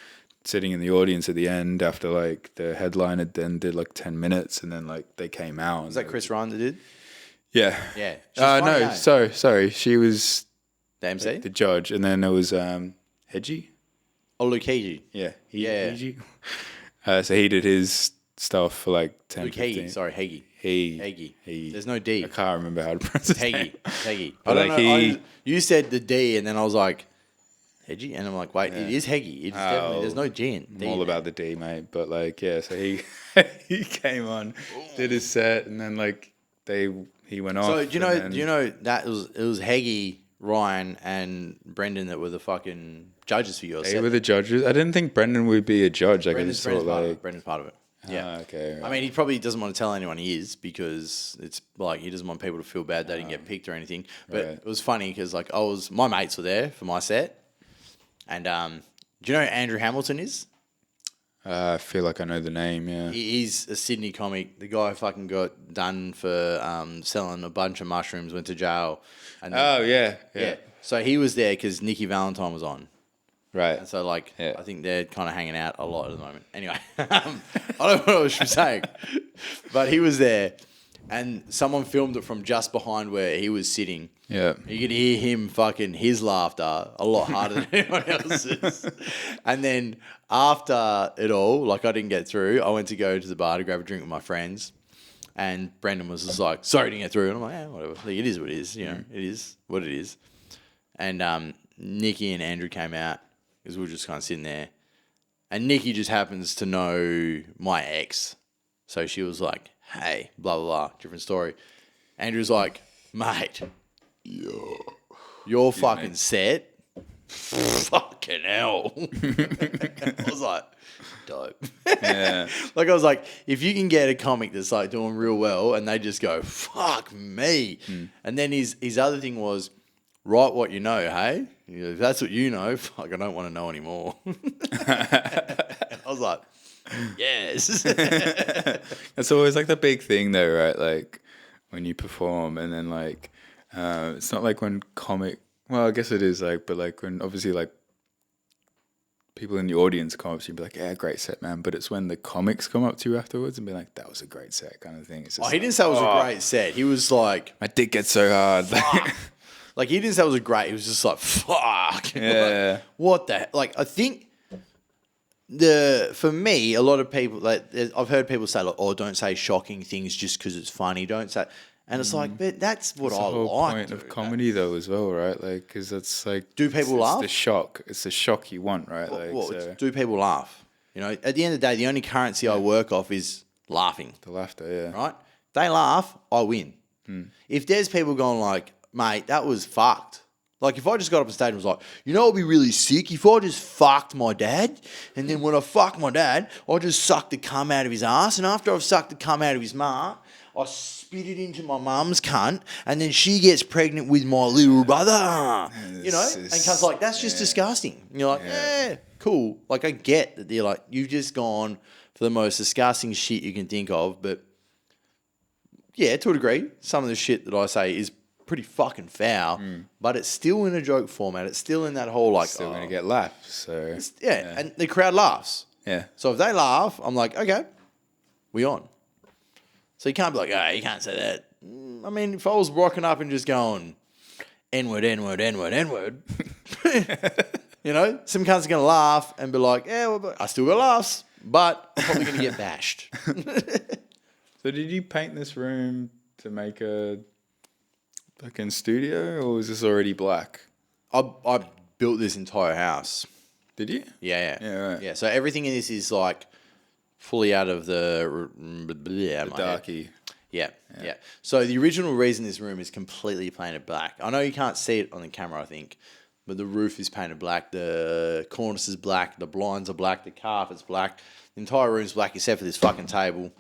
sitting in the audience at the end after like the headline had then did like 10 minutes, and then like they came out. Was that Chris Ryan that did? Yeah. Yeah. No. Sorry. She was the MC, the judge, and then there was Hedgie. Oh, Luke Heggie. Yeah. Hedgie. So he did his stuff for like 10, Luke 15. Heggie. Sorry, Heggie. He. There's no D. I can't remember how to pronounce his name. Heggie. I don't know. You said the D, and then I was like, Heggie? And I'm like, wait, it is Heggie. It's definitely, there's no G in D. I'm all about the D, mate. But like, yeah, so he he came on, did his set, and then like he went off. So do you know that it was Heggie, Ryan, and Brendan that were the fucking judges for yours. They were the judges. I didn't think Brendan would be a judge. Like, Brendan's part of it. Yeah. Okay. Right. I mean, he probably doesn't want to tell anyone he is because it's like he doesn't want people to feel bad they didn't get picked or anything. But it was funny because like my mates were there for my set, and do you know who Andrew Hamilton is? I feel like I know the name. Yeah. He's a Sydney comic. The guy fucking got done for selling a bunch of mushrooms, went to jail. And yeah. So he was there because Nikki Valentine was on. Right. And so, like, I think they're kind of hanging out a lot at the moment. Anyway, I don't know what I was saying, but he was there, and someone filmed it from just behind where he was sitting. Yeah. You could hear him fucking his laughter a lot harder than anyone else's. And then after it all, like I didn't get through, I went to go to the bar to grab a drink with my friends, and Brendan was just like, "Sorry, I didn't get through," and I'm like, "Yeah, whatever. Like, it is what it is. You know, it is what it is." And Nikki and Andrew came out. Because we were just kind of sitting there. And Nikki just happens to know my ex. So she was like, hey, blah, blah, blah, different story. Andrew's like, mate, your fucking set, fucking hell. I was like, dope. Yeah. Like I was like, if you can get a comic that's like doing real well and they just go, fuck me. And then his other thing was, write what you know, hey? If that's what you know, fuck, I don't want to know anymore. I was like, yes. That's always like the big thing though, right? Like when you perform and then like, it's not like when well, I guess it is like, but like when obviously like people in the audience come up to you and be like, yeah, great set, man. But it's when the comics come up to you afterwards and be like, that was a great set kind of thing. It's just he didn't say it was a great set. He was like... My dick gets so hard. Like, he didn't say it was great. He was just like, fuck. Yeah. Like, what the... Like, I think for me, a lot of people... Like, I've heard people say, like, oh, don't say shocking things just because it's funny. Don't say... And it's like, but that's what I like. That's the whole point of comedy, though, as well, right? Like, because that's like... Do people laugh? It's the shock. It's the shock you want, right? Do people laugh? You know, at the end of the day, the only currency I work off is laughing. The laughter, yeah. Right? They laugh, I win. If there's people going like, mate, that was fucked. Like, if I just got up on stage and was like, you know, it'd be really sick if I just fucked my dad, and then when I fuck my dad, I just suck the cum out of his ass, and after I've sucked the cum out of his ma, I spit it into my mum's cunt, and then she gets pregnant with my little brother. You know? And cuz like, that's just disgusting. And you're like, cool. Like, I get that they're like, you've just gone for the most disgusting shit you can think of, but yeah, to a degree, some of the shit that I say is pretty fucking foul, but it's still in a joke format. It's still in that whole like... Still going to get laughs, so... Yeah, and the crowd laughs. Yeah. So if they laugh, I'm like, okay, we on. So you can't be like, oh, you can't say that. I mean, if I was rocking up and just going, N-word, N-word, N-word, N-word, you know, some cunts are going to laugh and be like, yeah, well, I still got laughs, but I'm probably going to get bashed. So did you paint this room to make a fucking studio, or was this already black? I built this entire house. Did you? Yeah. Yeah, right. Yeah, so everything in this is like fully out of the darky. Yeah. So the original reason this room is completely painted black. I know you can't see it on the camera, I think, but the roof is painted black, the cornice is black, the blinds are black, the carpet's black, the entire room's black except for this fucking table.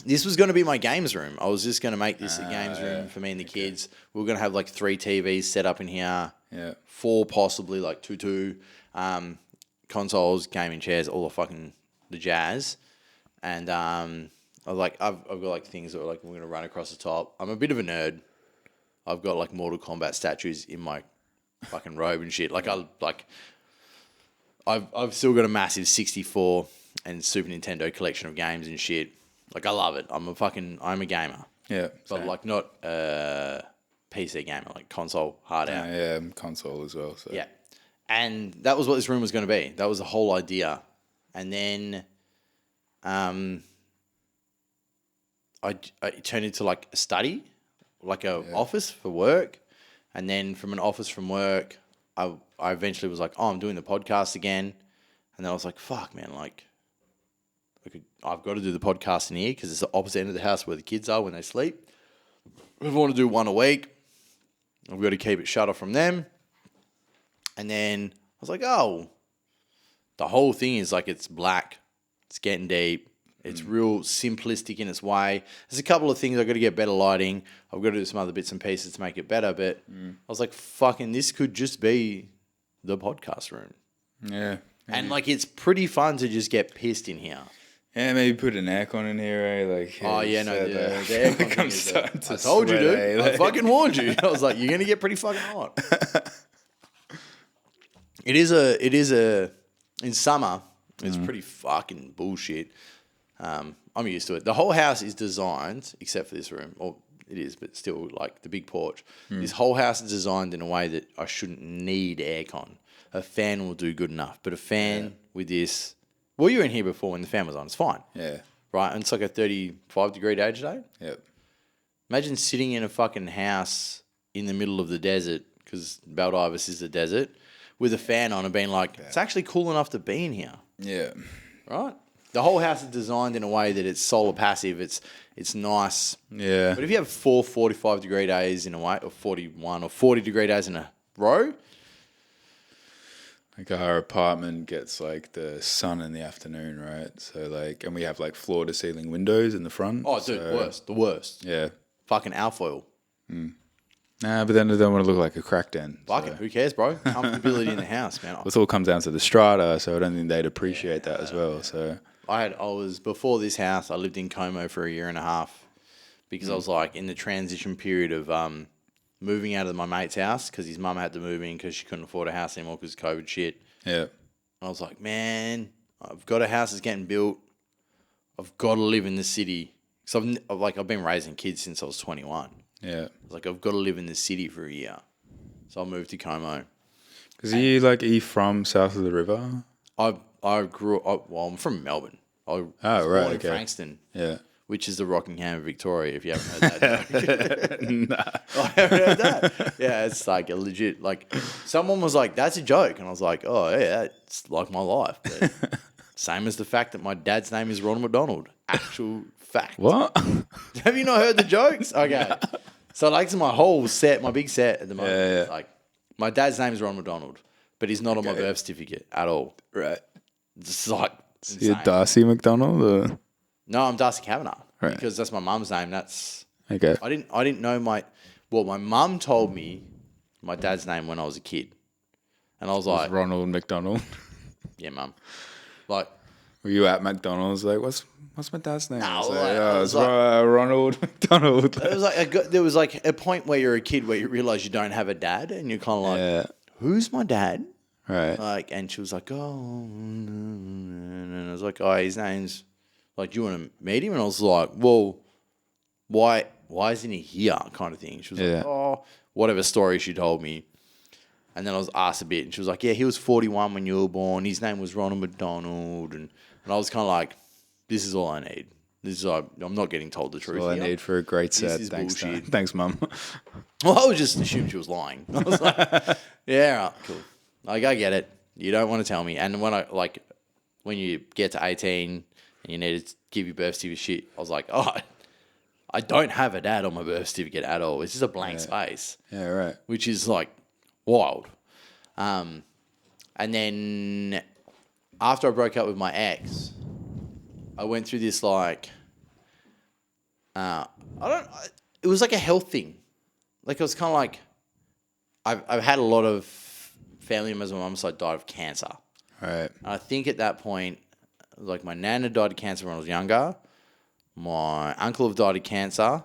This was going to be my games room. I was just going to make this a games room for me and the kids. We were going to have like 3 TVs set up in here. Yeah. 4 possibly, like 2. Consoles, gaming chairs, all the jazz. And I was like, I've got like things that are like, we're going to run across the top. I'm a bit of a nerd. I've got like Mortal Kombat statues in my fucking robe and shit. Like I've still got a massive 64 and Super Nintendo collection of games and shit. Like, I love it. I'm a gamer. Yeah. But, like, not a PC gamer, like console, hard out. Yeah, console as well. So. Yeah. And that was what this room was going to be. That was the whole idea. And then I turned into, like, a study, like a office for work. And then from an office from work, I eventually was like, oh, I'm doing the podcast again. And then I was like, fuck, man, like, I've got to do the podcast in here because it's the opposite end of the house where the kids are when they sleep. If I want to do one a week, I've got to keep it shut off from them. And then I was like, oh, the whole thing is like it's black. It's getting deep. It's real simplistic in its way. There's a couple of things I've got to get better lighting. I've got to do some other bits and pieces to make it better. But I was like, fucking, this could just be the podcast room. Yeah. And like it's pretty fun to just get pissed in here. Yeah, maybe put an aircon in here, eh? Like, the aircon thing is I told you, dude. Like... I fucking warned you. I was like, you're gonna get pretty fucking hot. It is in summer. It's pretty fucking bullshit. I'm used to it. The whole house is designed, except for this room, or it is, but still, like the big porch. This whole house is designed in a way that I shouldn't need aircon. A fan will do good enough, but a fan with this. Well, you were in here before when the fan was on. It's fine. Yeah. Right? And it's like a 35-degree day today. Yep. Imagine sitting in a fucking house in the middle of the desert, because Baldivis is the desert, with a fan on and being like, it's actually cool enough to be in here. Yeah. Right? The whole house is designed in a way that it's solar passive. It's nice. Yeah. But if you have 4 45-degree days in a way, or 41 or 40-degree days in a row... Like our apartment gets like the sun in the afternoon, right? So like, and we have like floor to ceiling windows in the front. Oh, dude, the worst. Yeah. Fucking alfoil. Nah, but then I don't want to look like a crack den. Fuck it, who cares, bro? Comfortability in the house, man. It all comes down to the strata, so I don't think they'd appreciate that as well. So before this house, I lived in Como for a year and a half because I was like in the transition period of moving out of my mate's house because his mum had to move in because she couldn't afford a house anymore because COVID shit. Yeah. And I was like, man, I've got a house that's getting built. I've got to live in the city. So I've been raising kids since I was 21. Yeah. I was like, I've got to live in the city for a year. So I moved to Como. Because are you from south of the river? I grew up, well, I'm from Melbourne. I was born in Frankston. Yeah. Which is the Rockingham of Victoria, if you haven't heard that joke. Nah. I haven't heard that. Yeah, it's like a legit, like, someone was like, that's a joke. And I was like, oh, yeah, it's like my life. But same as the fact that my dad's name is Ronald McDonald. Actual fact. What? Have you not heard the jokes? Okay. No. So, like, it's my whole set, my big set at the moment. Yeah. Like, my dad's name is Ronald McDonald, but he's not on my birth certificate at all. Right. It's like, so you're Darcy McDonald? Or? No, I'm Darcy Kavanagh. Right. Because that's my mum's name. That's okay. I didn't know my mum told me my dad's name when I was a kid. And I was like, Ronald McDonald. Yeah, mum. Like, were you at McDonald's like, what's my dad's name? No, it's Ronald McDonald. It was like there was like a point where you're a kid where you realize you don't have a dad and you're kind of like, who's my dad? Right. Like, and she was like, oh, and I was like, oh, his name's like, do you want to meet him? And I was like, well, why isn't he here? Kind of thing. She was like, oh, whatever story she told me. And then I was asked a bit, and she was like, yeah, he was 41 when you were born. His name was Ronald McDonald. And I was kind of like, this is all I need. This is I'm not getting told the truth. All I need for a great set. This is Thanks, bullshit. Thanks, Mum. Well, I was just assumed she was lying. I was like, yeah, right, cool. Like, I get it. You don't want to tell me. And when you get to 18 and you need to give your birth certificate shit, I was like, oh, I don't have a dad on my birth certificate at all. It's just a blank space. Yeah, right. Which is like wild. And then after I broke up with my ex, I went through this like, it was like a health thing. Like, it was kind of like, I've had a lot of family members on my mum's side died of cancer. Right. And I think at that point, like, my nan had died of cancer when I was younger. My uncle had died of cancer.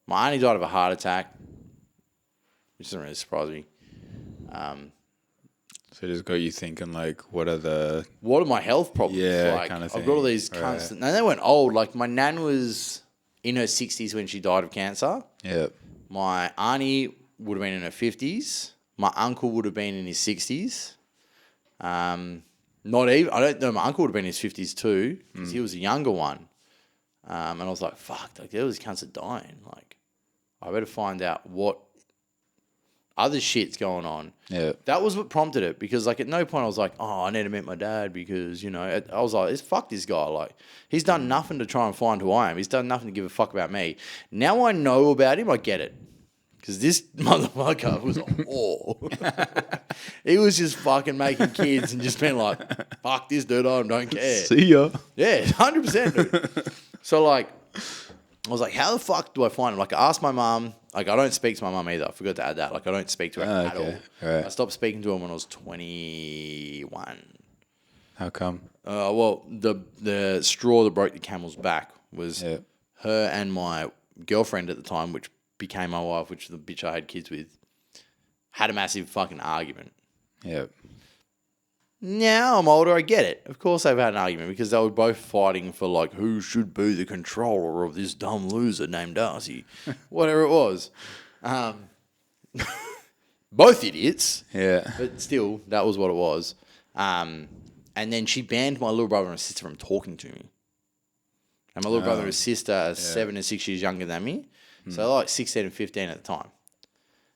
My auntie died of a heart attack, which doesn't really surprise me. So it just got you thinking, like, what are my health problems? Yeah, like, kind of thing. I've got all these constant... And they weren't old. Like, my nan was in her 60s when she died of cancer. Yeah. My auntie would have been in her 50s. My uncle would have been in his 60s. Not even... I don't know. My uncle would have been in his 50s too, because he was a younger one. And I was like, fuck, like, there was cancer dying. Like, I better find out what other shit's going on. Yeah. That was what prompted it, because, like, at no point I was like, oh, I need to meet my dad because, you know, I was like, fuck this guy. Like, he's done nothing to try and find who I am. He's done nothing to give a fuck about me. Now I know about him, I get it. Because this motherfucker was a whore. He was just fucking making kids and just being like, fuck this dude, I don't care. See ya. Yeah, 100%, dude. So, like, I was like, how the fuck do I find him? Like, I asked my mum. Like, I don't speak to my mum either. I forgot to add that. Like, I don't speak to her at all. Right. I stopped speaking to her when I was 21. How come? Well, the straw that broke the camel's back was her and my girlfriend at the time, which became my wife, which is the bitch I had kids with, had a massive fucking argument. Yeah. Now I'm older, I get it. Of course they've had an argument because they were both fighting for, like, who should be the controller of this dumb loser named Darcy. Whatever it was. Both idiots. Yeah. But still, that was what it was. And then she banned my little brother and sister from talking to me. And my little brother and sister are 7 and 6 years younger than me. So they're like 16 and 15 at the time.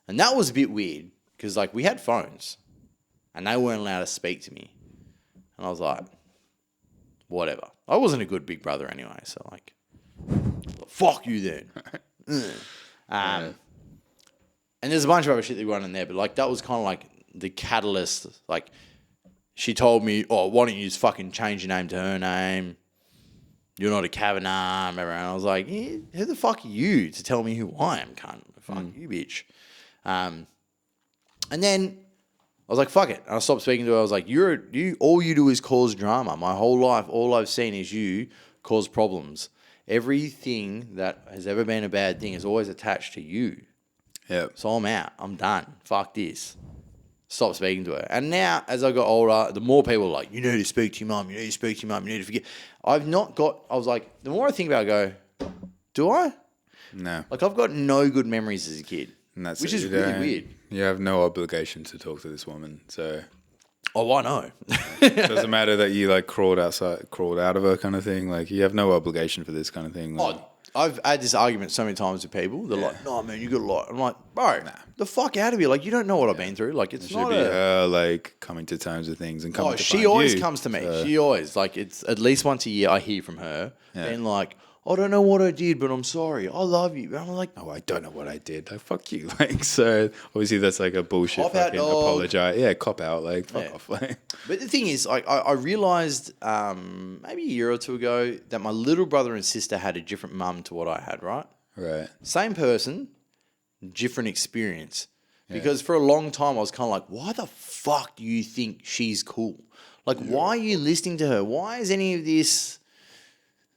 And that was a bit weird because, like, we had phones. And they weren't allowed to speak to me. And I was like, whatever. I wasn't a good big brother anyway. So, like, fuck you then. And there's a bunch of other shit that went on there. But, like, that was kind of like the catalyst. Like, she told me, oh, why don't you just fucking change your name to her name? You're not a Kavanagh. And I was like, who the fuck are you to tell me who I am, cunt? Fuck you, bitch. And then I was like, fuck it. And I stopped speaking to her. I was like, all you do is cause drama. My whole life, all I've seen is you cause problems. Everything that has ever been a bad thing is always attached to you. Yep. So I'm out. I'm done. Fuck this. Stop speaking to her. And now, as I got older, the more people are like, you need to speak to your mum. You need to speak to your mum. You need to forget. I was like, the more I think about it, I go, do I? No. Like, I've got no good memories as a kid. And that's which it. is really weird. You have no obligation to talk to this woman. So. Oh, I know. It doesn't matter that you like crawled out of her kind of thing. Like, you have no obligation for this kind of thing. Like, I've had this argument so many times with people. They're like, no, man, you got a lot. I'm like, bro, the fuck out of here. Like, you don't know what I've been through. Like, it's not her, like, coming to terms with things and coming to she find always you. comes to me. She always, like, it's at least once a year I hear from her being like, I don't know what I did, but I'm sorry. I love you. And I'm like, oh, I don't know what I did. Like, fuck you. Like, so obviously that's like a bullshit Cop out, fucking dog. apologize. Yeah, cop out. Like, fuck off. Like, but the thing is, I realized maybe a year or two ago that my little brother and sister had a different mum to what I had, right? right. Same person, different experience. Because for a long time I was kind of like, why the fuck do you think she's cool? Like, why are you listening to her? Why is any of this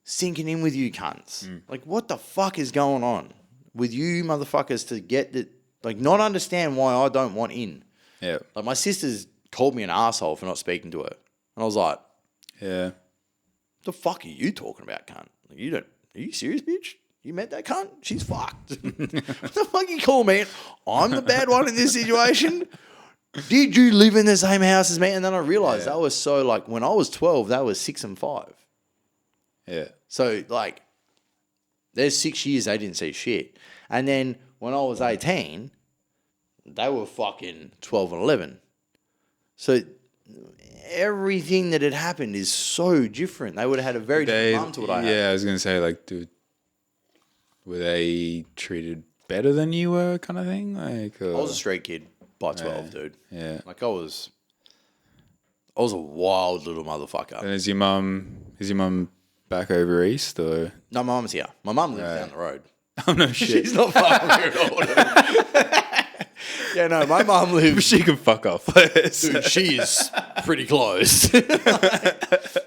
sinking in with you cunts? Like, what the fuck is going on with you motherfuckers to get that, like, not understand why I don't want in? Yeah. Like, my sister's called me an asshole for not speaking to her. And I was like, Yeah. the fuck are you talking about, cunt? Like, are you serious, bitch? You met that cunt? She's fucked. What the fuck you call me? I'm the bad one in this situation? Did you live in the same house as me? And then I realized that was so, like, when I was 12, that was 6 and 5. Yeah. So, like, there's 6 years they didn't see shit. And then when I was 18, they were fucking 12 and 11. So everything that had happened is so different. They would have had a very different mum to what I had. Yeah, I was going to say, like, dude, were they treated better than you were kind of thing? Like, I was a street kid by 12, dude. Yeah. Like, I was a wild little motherfucker. And is your mum back over east or? No, my mum's here. My mum lives down the road. Oh, no shit. She's not far from here at all. Yeah, no, my mum lives... She can fuck off. Dude, she is pretty close.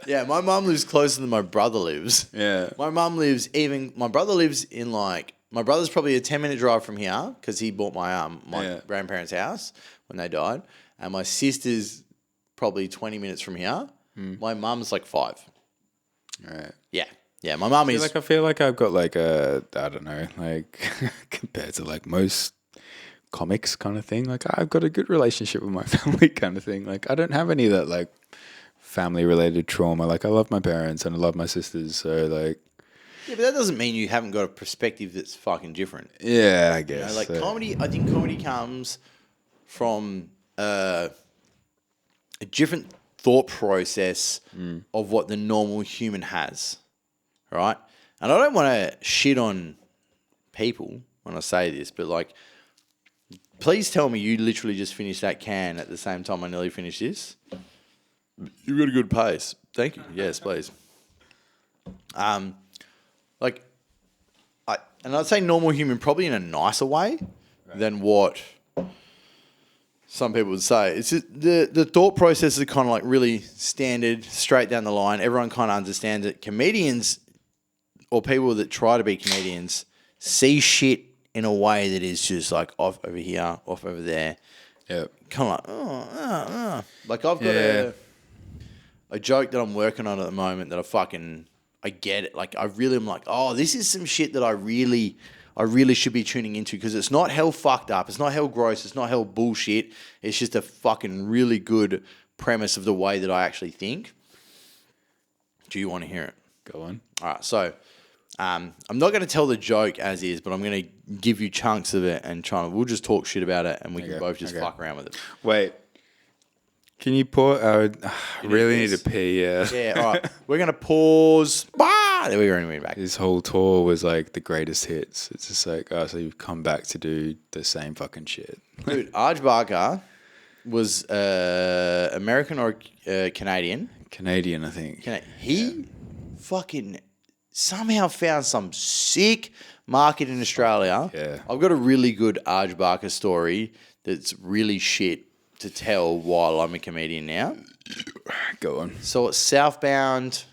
Yeah, my mum lives closer than my brother lives. Yeah. My brother lives in, like... My brother's probably a 10-minute drive from here because he bought my grandparents' house when they died. And my sister's probably 20 minutes from here. My mum's like 5. Right. Yeah. Yeah, my mum is... I feel like I've got like I don't know, like compared to like most comics kind of thing, like I've got a good relationship with my family kind of thing. Like I don't have any of that like family related trauma. Like I love my parents and I love my sisters. So like... Yeah, but that doesn't mean you haven't got a perspective that's fucking different. Yeah, I guess. You know, like comedy, I think comedy comes from a different thought process of what the normal human has, right? And I don't want to shit on people when I say this, but like, please tell me you literally just finished that can at the same time I nearly finished this. You've got a good pace. Thank you. Yes, please. Like, I'd say normal human probably in a nicer way than what some people would say. It's just the thought process is kind of like really standard, straight down the line. Everyone kind of understands it. Comedians or people that try to be comedians see shit in a way that is just like off over here, off over there. Yeah. Kind of like, like I've got a joke that I'm working on at the moment that I get it. Like, I really am like, oh, this is some shit that I really should be tuning into because it's not hell fucked up. It's not hell gross. It's not hell bullshit. It's just a fucking really good premise of the way that I actually think. Do you want to hear it? Go on. All right. So, I'm not going to tell the joke as is, but I'm going to give you chunks of it and we'll just talk shit about it and we can both just fuck around with it. Wait. Can you pause? I really need to pee, yeah. Yeah, all right. We're going to pause. There we go, anyway, back. This whole tour was like the greatest hits. It's just like, oh, so you've come back to do the same fucking shit. Dude, Arj Barker was American or Canadian? Canadian, I think. He fucking somehow found some sick market in Australia. Yeah. I've got a really good Arj Barker story that's really shit to tell while I'm a comedian now. Go on. So it's Southbound.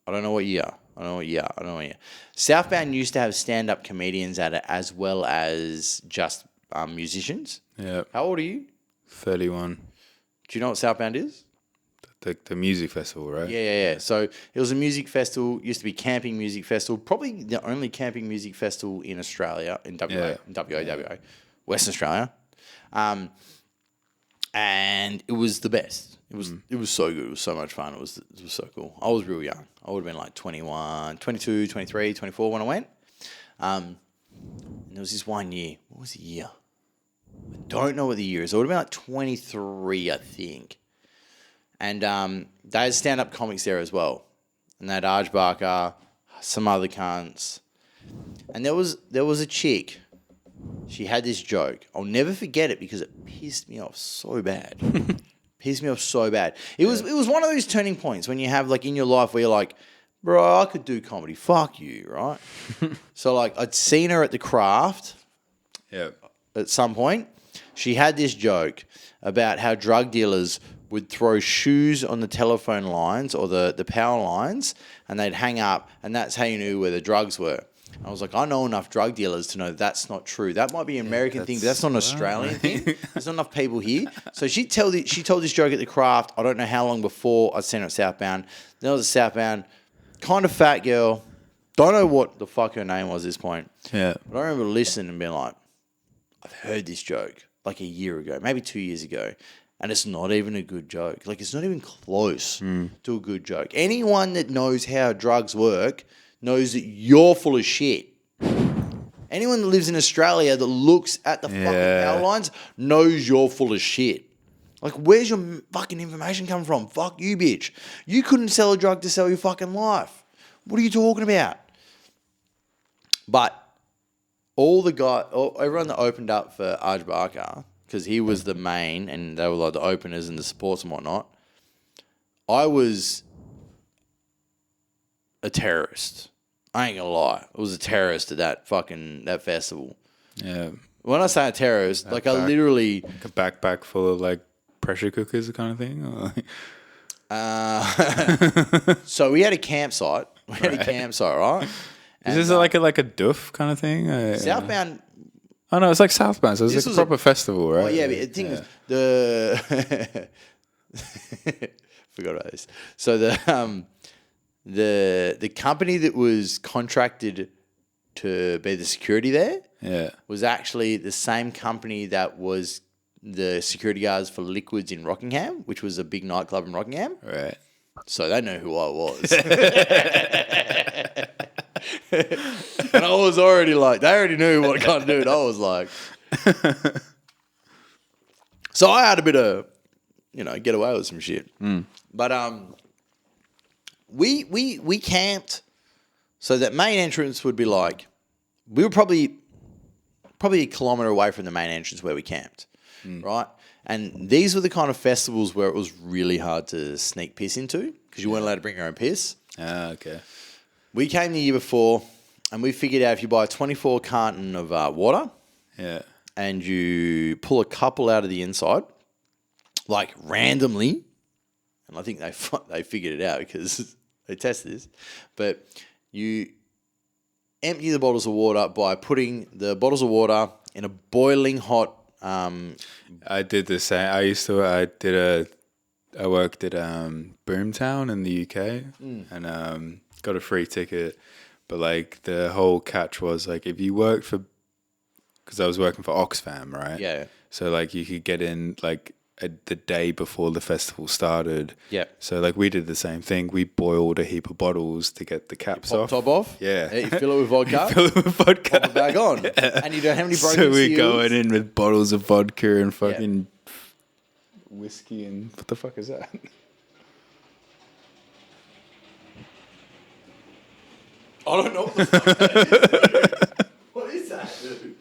I don't know what year. I don't know what year. Southbound used to have stand-up comedians at it as well as just musicians. Yeah. How old are you? 31. Do you know what Southbound is? The music festival, right? Yeah. So it was a music festival. Used to be camping music festival. Probably the only camping music festival in Australia, in WA, Western Australia. And it was the best. It was so good. It was so much fun. It was so cool. I was real young. I would have been like 21, 22, 23, 24 when I went. And there was this one year. What was the year? I don't know what the year is. It would have been like 23, I think. And they had stand-up comics there as well. And they had Arj Barker, some other cunts. And there was a chick. She had this joke. I'll never forget it because it pissed me off so bad. It was one of those turning points when you have like in your life where you're like, bro, I could do comedy. Fuck you, right? So like I'd seen her at the craft. Yeah. At some point. She had this joke about how drug dealers would throw shoes on the telephone lines or the power lines and they'd hang up and that's how you knew where the drugs were. I was like, I know enough drug dealers to know that's not true. That might be an American thing, but that's not an Australian thing. There's not enough people here. So she told this joke at the craft. I don't know how long before I'd seen her at Southbound. Then I was at Southbound, kind of fat girl. Don't know what the fuck her name was at this point. Yeah. But I remember listening and being like, I've heard this joke like a year ago, maybe 2 years ago. And it's not even a good joke. Like, it's not even close to a good joke. Anyone that knows how drugs work knows that you're full of shit. Anyone that lives in Australia that looks at the fucking power lines knows you're full of shit. Like, where's your fucking information come from? Fuck you, bitch. You couldn't sell a drug to sell your fucking life. What are you talking about? But everyone that opened up for Arj Barker, because he was the main and they were like the openers and the supports and whatnot, I was a terrorist. I ain't gonna lie. I was a terrorist at that festival. Yeah. When I say a terrorist, like I literally... Like a backpack full of like pressure cookers kind of thing? Or So we had a campsite. Right? Is this like a doof kind of thing? Southbound... Oh, no, it's like Southbound, so it's like a proper festival, right? Oh, yeah, but the thing is, forgot about this. So the company that was contracted to be the security there was actually the same company that was the security guards for Liquids in Rockingham, which was a big nightclub in Rockingham. Right. So they know who I was. And I was already like, they already knew what kind of dude I was like. So I had a bit of, get away with some shit. But we camped. So that main entrance would be like, we were probably a kilometre away from the main entrance where we camped, right? And these were the kind of festivals where it was really hard to sneak piss into because you weren't allowed to bring your own piss. Ah, okay. We came the year before and we figured out if you buy a 24 carton of water and you pull a couple out of the inside, like randomly, and I think they figured it out because they tested this, but you empty the bottles of water by putting the bottles of water in a boiling hot... I did the same. I worked at Boomtown in the UK and got a free ticket. But like the whole catch was like if you worked for, because I was working for Oxfam, right? Yeah. So like you could get in like the day before the festival started. Yeah. So like we did the same thing. We boiled a heap of bottles to get the caps off. Top off? Yeah. You fill it with vodka? Fill it with vodka. Pop it back on. Yeah. And you don't have any broken So we're seals? going in with bottles of vodka and fucking whiskey and... What the fuck is that? I don't know what the fuck that is. What is that, dude?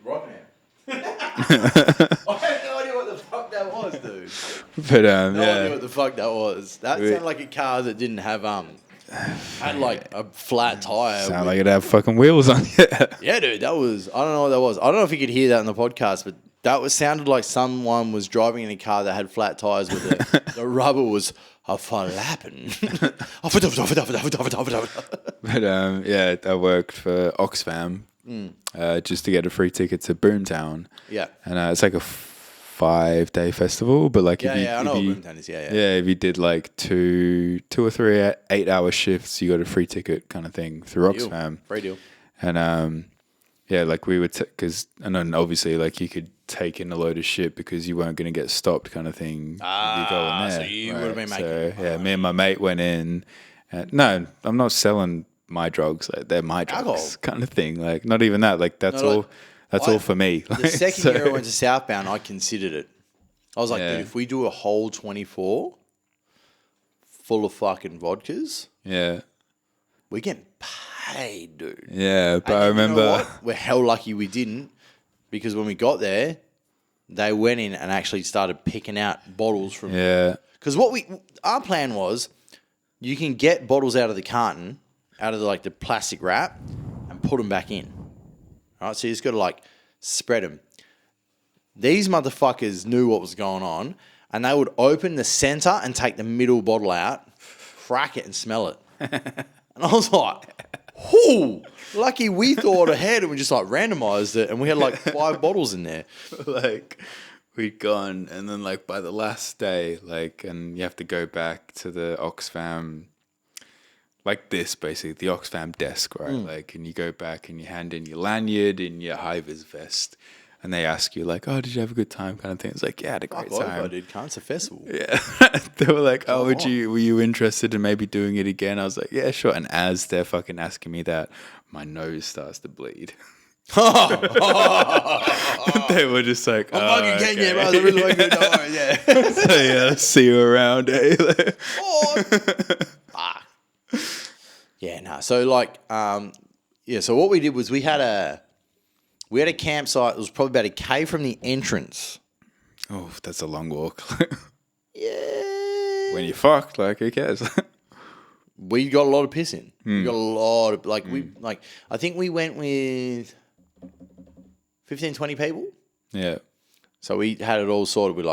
Right now. I had no idea what the fuck that was, dude. But No idea what the fuck that was. That sounded like a car that didn't have had like a flat tire. Sound like it had fucking wheels on it. Yeah, dude, that was... I don't know what that was. I don't know if you could hear that in the podcast, but That sounded like someone was driving in a car that had flat tires with the rubber was a flapping. But I worked for Oxfam just to get a free ticket to Boomtown. Yeah. And it's like a 5-day festival, but like I know what Boomtown is. Yeah. If you did like two or three 8-hour shifts, you got a free ticket kind of thing through Oxfam. Free deal. And like we would, because and then obviously like you could take in a load of shit because you weren't going to get stopped, kind of thing. You go in there, so you would have been making. So me and my mate went in. No, I'm not selling my drugs. Like, they're my drugs, Alcohol. kind of thing. Like not even that. Like that's all. That's all for me. The second year I went to Southbound, I considered it. I was like, dude, if we do a whole 24 full of fucking vodkas, we're getting paid, dude. Yeah, but I remember... You know what? We're hell lucky we didn't, because when we got there, they went in and actually started picking out bottles from... Yeah. Because our plan was, you can get bottles out of the carton, out of the plastic wrap, and put them back in. All right, so you just got to spread them. These motherfuckers knew what was going on, and they would open the center and take the middle bottle out, crack it, and smell it. And I was like, "Whoo! Lucky we thought ahead, and we just randomized it, and we had 5 bottles in there." We'd gone, and then by the last day, and you have to go back to the Oxfam. Basically, the Oxfam desk, right? And you go back and you hand in your lanyard and your high-vis vest, and they ask you, oh, did you have a good time, kind of thing. It's I had a great time. I did. It's a festival. Yeah. They were like, oh, were you interested in maybe doing it again? I was like, yeah, sure. And as they're fucking asking me that, my nose starts to bleed. They were just like, I'm fucking getting you, bro. I really like it. Don't worry, yeah. So, see you around, eh? Yeah, no. So so what we did was we had a campsite that was probably about a K from the entrance. Oh, that's a long walk. Yeah. When you're fucked, who cares? We got a lot of piss in. We got a lot of I think we went with 15, 20 people. Yeah. So we had it all sorted with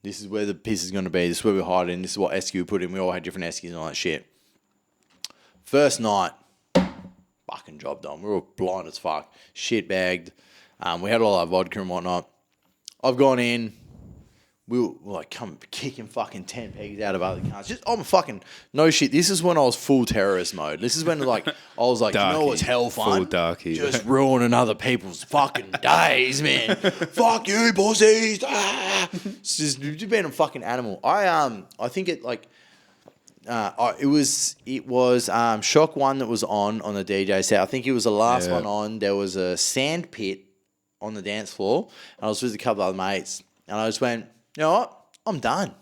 this is where the piss is going to be. This is where we hide in. This is what esky we put in. We all had different eskies and all that shit. First night, fucking job done. We were blind as fuck. Shit bagged. We had all our vodka and whatnot. I've gone in. We were come kicking fucking 10 pegs out of other cars. I'm fucking, no shit. This is when I was full terrorist mode. This is when I was like, darky. You know what's hell fun? Full darky. Just ruining other people's fucking days, man. Fuck you, pussies. It's just being a fucking animal. I think it it was Shock 1 that was on the DJ set. I think it was the last one on. There was a sand pit on the dance floor, and I was with a couple of other mates, and I just went, you know what? I'm done.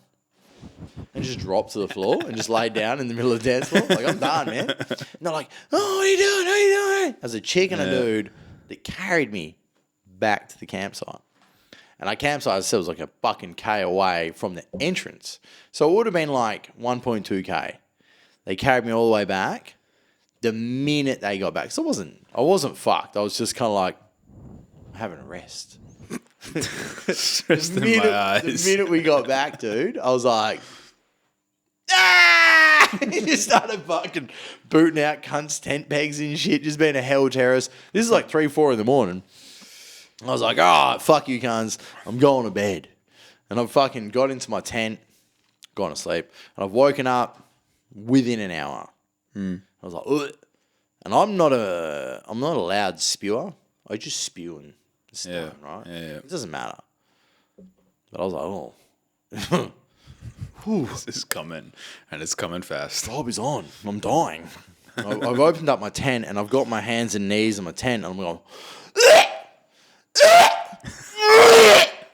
And just dropped to the floor and just laid down in the middle of the dance floor. I'm done, man. And they're like, oh, what are you doing? What are you doing? There's a chick and a dude that carried me back to the campsite. And our campsite, as I said, was a fucking K away from the entrance. So it would have been 1.2K. They carried me all the way back. The minute they got back, so I wasn't fucked. I was just kind of having a rest. Stressed in my eyes. The minute we got back, dude, I was like, ah! He just started fucking booting out cunts, tent pegs and shit, just being a hell terrorist. This is 3, 4 in the morning. I was like, oh, fuck you, cunts. I'm going to bed. And I fucking got into my tent, gone to sleep, and I've woken up within an hour. I was like, ugh. And I'm not a loud spewer. I just spew and stone, right? Yeah. It doesn't matter. But I was like, oh. This is coming, and it's coming fast. Job is on. I'm dying. I've opened up my tent, and I've got my hands and knees in my tent, and I'm going,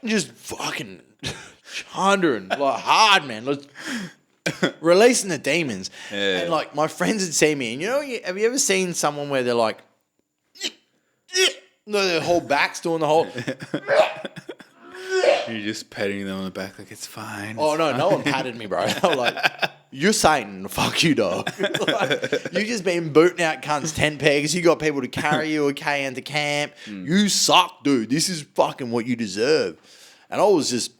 just fucking chundering hard, man. Releasing the demons. Yeah. And my friends would see me, and have you ever seen someone where they're their whole back's doing the whole. You're just petting them on the back it's fine. Oh no, no one patted me, bro. I'm you're Satan. Fuck you, dog. Like, you just been booting out cunts 10 pegs. You got people to carry you okay into camp. You suck, dude. This is fucking what you deserve. And I was just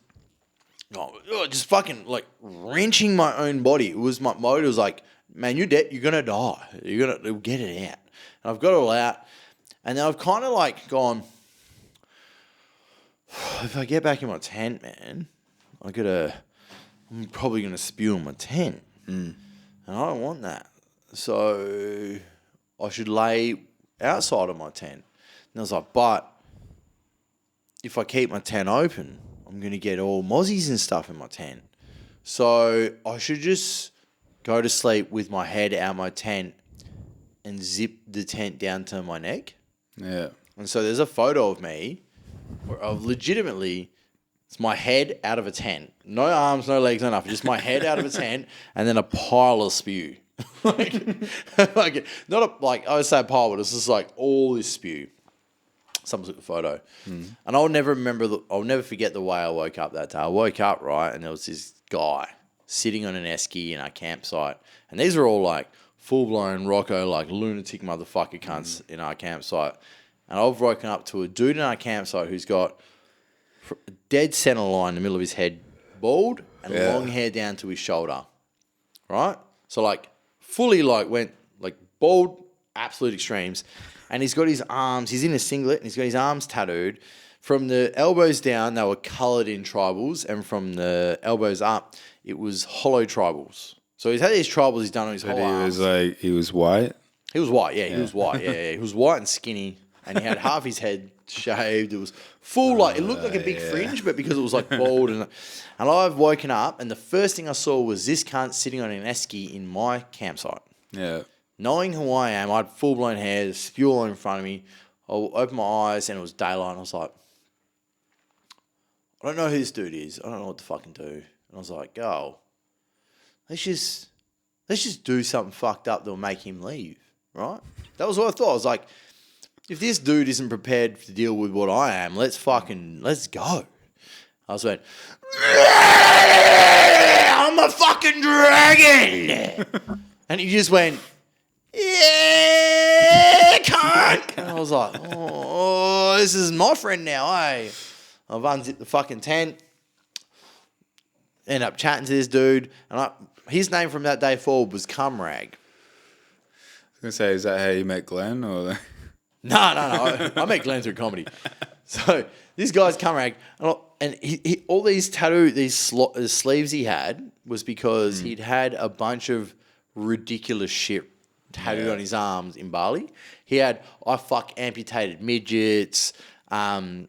fucking like wrenching my own body. It was my mode. It was like, man, you're dead. You're going to die. You'll get it out. And I've got it all out. And then I've kind of like gone, if I get back in my tent, man, I'm probably going to spew in my tent. And I don't want that. So I should lay outside of my tent. And I was like, but if I keep my tent open, I'm going to get all mozzies and stuff in my tent. So I should just go to sleep with my head out my tent and zip the tent down to my neck. Yeah. And so there's a photo of me where I've legitimately, it's my head out of a tent. No arms, no legs, no nothing. Just my head out of a tent and then a pile of spew. like I would say a pile, but it's just like all this spew. Someone took the photo. And I'll never forget the way I woke up that day. I woke up, right, and there was this guy sitting on an esky in our campsite. And these are all like full-blown Rocco, like lunatic motherfucker cunts in our campsite. And I've woken up to a dude in our campsite who's got a dead center line in the middle of his head, bald, and long hair down to his shoulder, right? So like fully like went like bald, absolute extremes. And he's got his arms, he's in a singlet, and he's got his arms tattooed. From the elbows down, they were coloured in tribals, and from the elbows up, it was hollow tribals. So he's had these tribals he's done on his whole arms. He was white? He was white, yeah, he was white, yeah. He was white and skinny, and he had half his head shaved. It was full, like, it looked like a big fringe, but because it was like bald. And I've woken up, and the first thing I saw was this cunt sitting on an esky in my campsite. Yeah. Knowing who I am, I had full-blown hair, spew all in front of me. I opened my eyes, and it was daylight, and I was like, I don't know who this dude is. I don't know what to fucking do. And I was like, let's just do something fucked up that'll make him leave, right? That was what I thought. I was like, if this dude isn't prepared to deal with what I am, let's go. I was like, I'm a fucking dragon. And he just went, yeah, cunt. And I was like, oh, this is my friend now, eh? I've unzipped the fucking tent, end up chatting to this dude, and his name from that day forward was Cumrag. I was going to say, is that how you met Glenn? Or No. I met Glenn through comedy. So this guy's Cumrag, and he all these sleeves he had was because he'd had a bunch of ridiculous shit tattooed on his arms in Bali. He had, I fuck amputated midgets, Cumrag.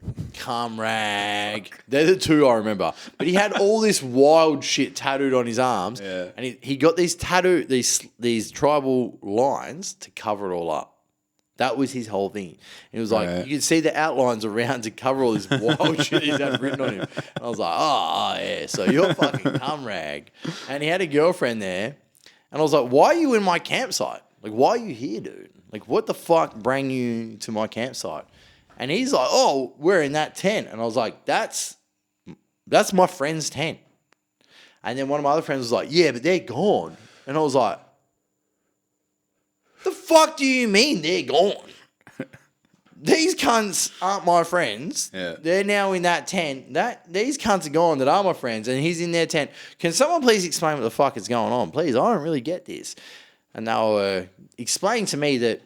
They're the two I remember. But he had all this wild shit tattooed on his arms. Yeah. And he got these these tribal lines to cover it all up. That was his whole thing. It was like, you could see the outlines around to cover all this wild shit he's had written on him. And I was like, oh yeah, so you're fucking Cumrag. And he had a girlfriend there. And I was like, why are you in my campsite? Like, why are you here, dude? Like, what the fuck bring you to my campsite? And he's like, oh, we're in that tent. And I was like, that's my friend's tent. And then one of my other friends was like, yeah, but they're gone. And I was like, the fuck do you mean they're gone? These cunts aren't my friends. Yeah. They're now in that tent. These cunts are gone that are my friends, and he's in their tent. Can someone please explain what the fuck is going on? Please, I don't really get this. And they were explaining to me that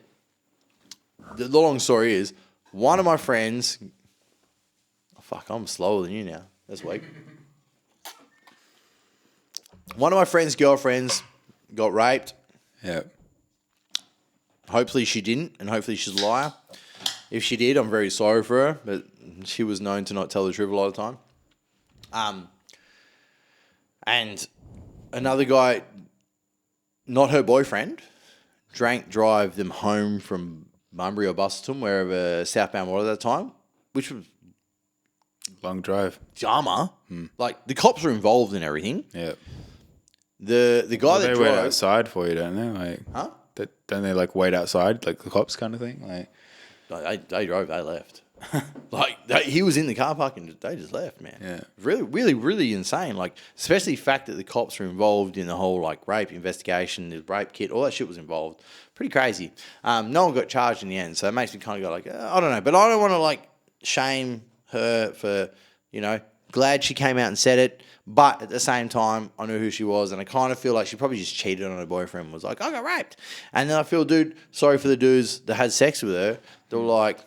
the long story is, one of my friends... Oh, fuck, I'm slower than you now. That's weak. One of my friend's girlfriends got raped. Yeah. Hopefully she didn't, and hopefully she's a liar. If she did, I'm very sorry for her, but she was known to not tell the truth a lot of the time. And another guy, not her boyfriend, drive them home from Bunbury or Bustleton, wherever southbound was at that time, which was long drive. drama. Like, the cops were involved in everything. Yeah. The guy that they drove... wait outside for you, don't they? Like, Huh? Don't they like wait outside, like the cops kind of thing? Like, They drove, they left. He was in the car park and they just left, man. Yeah. Really, really, really insane. Like, especially the fact that the cops were involved in the whole, like, rape investigation, the rape kit, all that shit was involved. Pretty crazy. No one got charged in the end, so it makes me kind of go like, I don't know. But I don't want to, like, shame her for, glad she came out and said it. But at the same time, I knew who she was, and I kind of feel like she probably just cheated on her boyfriend and was like, I got raped. And then I feel, sorry for the dudes that had sex with her. They were like,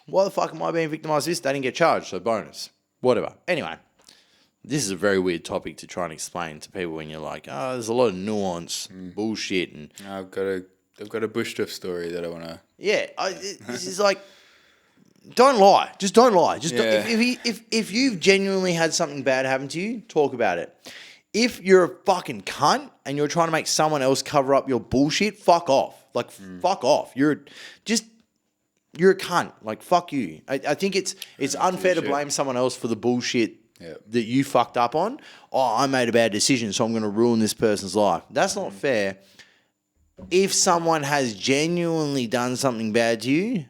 why the fuck am I being victimised of this? They didn't get charged, so bonus. Whatever. Anyway, this is a very weird topic to try and explain to people when you're like, there's a lot of nuance, bullshit. And I've got a bush stuff story that I want to... Yeah, this is like... Don't lie. Just don't lie. If you've genuinely had something bad happen to you, talk about it. If you're a fucking cunt and you're trying to make someone else cover up your bullshit, fuck off. Like, fuck off. You're a cunt. Like, fuck you. I think it's unfair to blame someone else for the bullshit that you fucked up on. Oh, I made a bad decision, so I'm going to ruin this person's life. That's not fair. If someone has genuinely done something bad to you,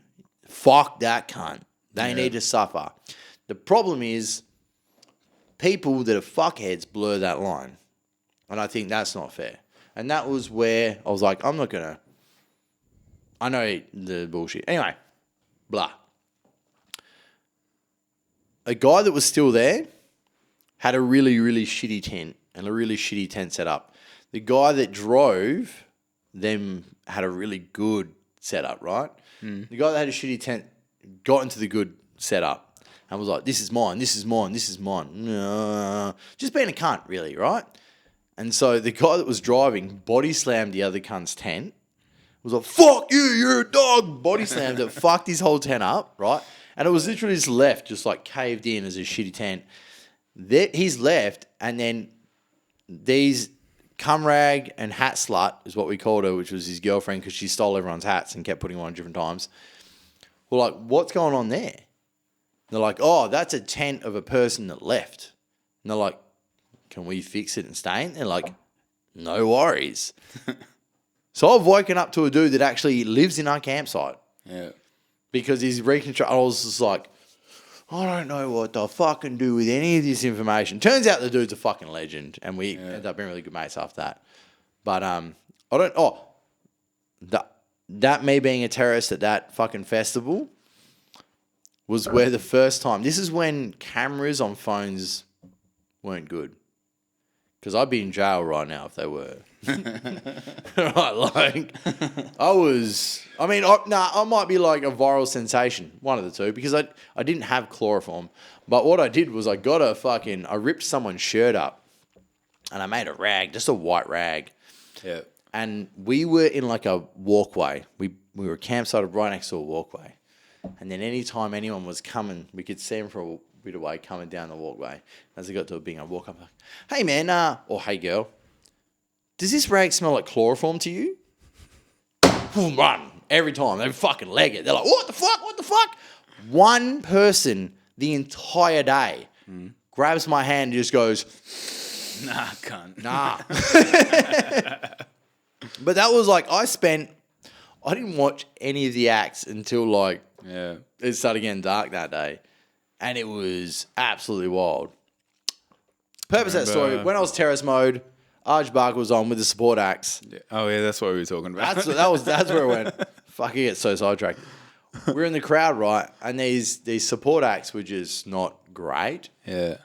fuck that cunt. They need to suffer. The problem is people that are fuckheads blur that line. And I think that's not fair. And that was where I was like, I'm not going to... I know the bullshit. Anyway, blah. A guy that was still there had a really, really shitty tent and a really shitty tent set up. The guy that drove them had a really good setup, right? The guy that had a shitty tent got into the good setup and was like, this is mine, this is mine, this is mine. Just being a cunt, really, right? And so the guy that was driving body slammed the other cunt's tent. Was like, fuck you, you're a dog. Body slammed it, fucked his whole tent up, right? And it was literally just left, just like caved in as a shitty tent. He's left, and then these Cumrag and Hat Slut is what we called her, which was his girlfriend because she stole everyone's hats and kept putting them on different times. We're like, what's going on there? They're like, oh, that's a tent of a person that left. And they're like, can we fix it and stay in? They're like, no worries. So I've woken up to a dude that actually lives in our campsite. Yeah. Because he's reconstructed. I was just like, I don't know what to fucking do with any of this information. Turns out the dude's a fucking legend, and we ended up being really good mates after that. But that me being a terrorist at that fucking festival was where the first time. This is when cameras on phones weren't good. Because I'd be in jail right now if they were. Right, I might be like a viral sensation, one of the two, because I didn't have chloroform. But what I did was I ripped someone's shirt up and I made a rag, just a white rag. Yeah. And we were in like a walkway. We were campsite right next to a walkway. And then anytime anyone was coming, we could see them for a bit away coming down the walkway. As I got to a big, I walk up like, hey man, or hey girl, does this rag smell like chloroform to you? Boom, run. Every time. They fucking leg it. They're like, what the fuck? What the fuck? One person the entire day grabs my hand and just goes, nah, cunt. Nah. But that was like, I didn't watch any of the acts until like it started getting dark that day. And it was absolutely wild. Purpose of that story, when I was terrorist mode, Arj Barker was on with the support acts. Yeah. Oh, yeah, that's what we were talking about. That's where it went. Fucking get so sidetracked. We're in the crowd, right? And these support acts were just not great. Yeah.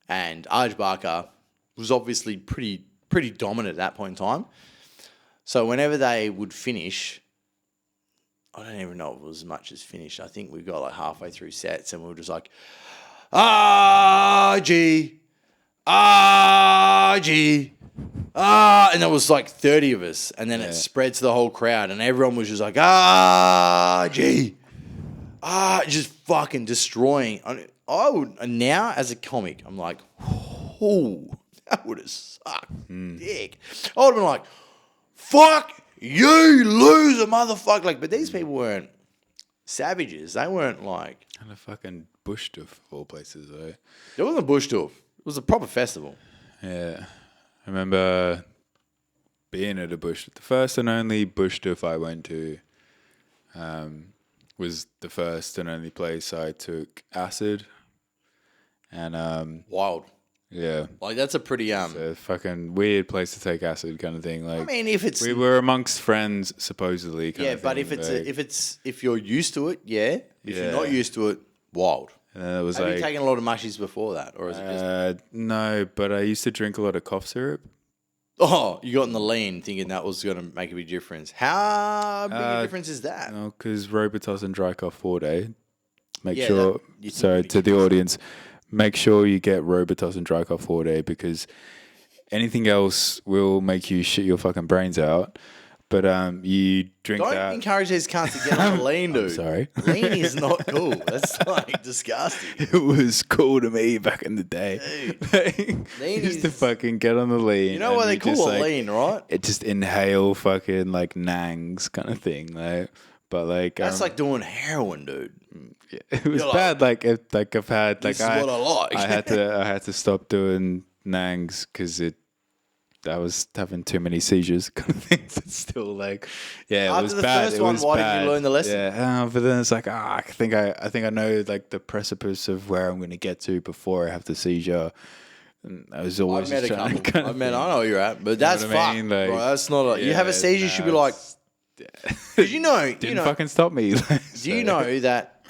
And Arj Barker was obviously pretty dominant at that point in time. So whenever they would finish, I don't even know if it was as much as finished. I think we got like halfway through sets and we were just like, RG, and there was like 30 of us, and then it spread to the whole crowd, and everyone was just like, just fucking destroying. I would now as a comic, I'm like, oh, that would have sucked dick. I would have been like, fuck you, loser, motherfucker. Like, but these people weren't savages. They weren't like. And a fucking bush doof of all places, though. It wasn't a bush doof. It was a proper festival. Yeah. I remember being at a bush. The first and only bush doof I went to, was the first and only place I took acid. And Wild. yeah, Like that's a pretty it's a fucking weird place to take acid kind of thing. Like, I mean, if it's we were amongst friends supposedly. Kind of but thing, if you're used to it, yeah. If you're not used to it, wild. And then it was Have like, you taken a lot of mushies before that, or is it just? No, but I used to drink a lot of cough syrup. Oh, you got in the lean thinking that was going to make a big difference. How big a difference is that? No, because Robitussin dry cough 4-day. Make Yeah, sure. that- So to the audience, make sure you get Robitussin dry cough 4-day, because anything else will make you shit your fucking brains out. But you drink Don't that. encourage these cunts to get on the lean, dude. Sorry. Lean is not cool. That's like disgusting. It was cool to me back in the day. Lean used to is- fucking get on the lean. You know and why they we just, call it like, lean, right? It just inhale fucking like nangs kind of thing. Like, but like That's like doing heroin, dude. yeah, it was You're bad. Like I've had This like is what I like. I had to stop doing nangs because I was having too many seizures kind of things. It's still like, yeah, it After was the bad. first It one, was why bad. didn't you learn the lesson? Yeah, but then it's like, I think I know like the precipice of where I'm going to get to before I have the seizure. And I was always I've met a just trying to couple. kind I of mean, thing. I know where you're at, but that's what I fucked. mean? Like, Bro, that's not a. You have a yeah, seizure, you should be like, because you didn't fucking stop me. Do you know that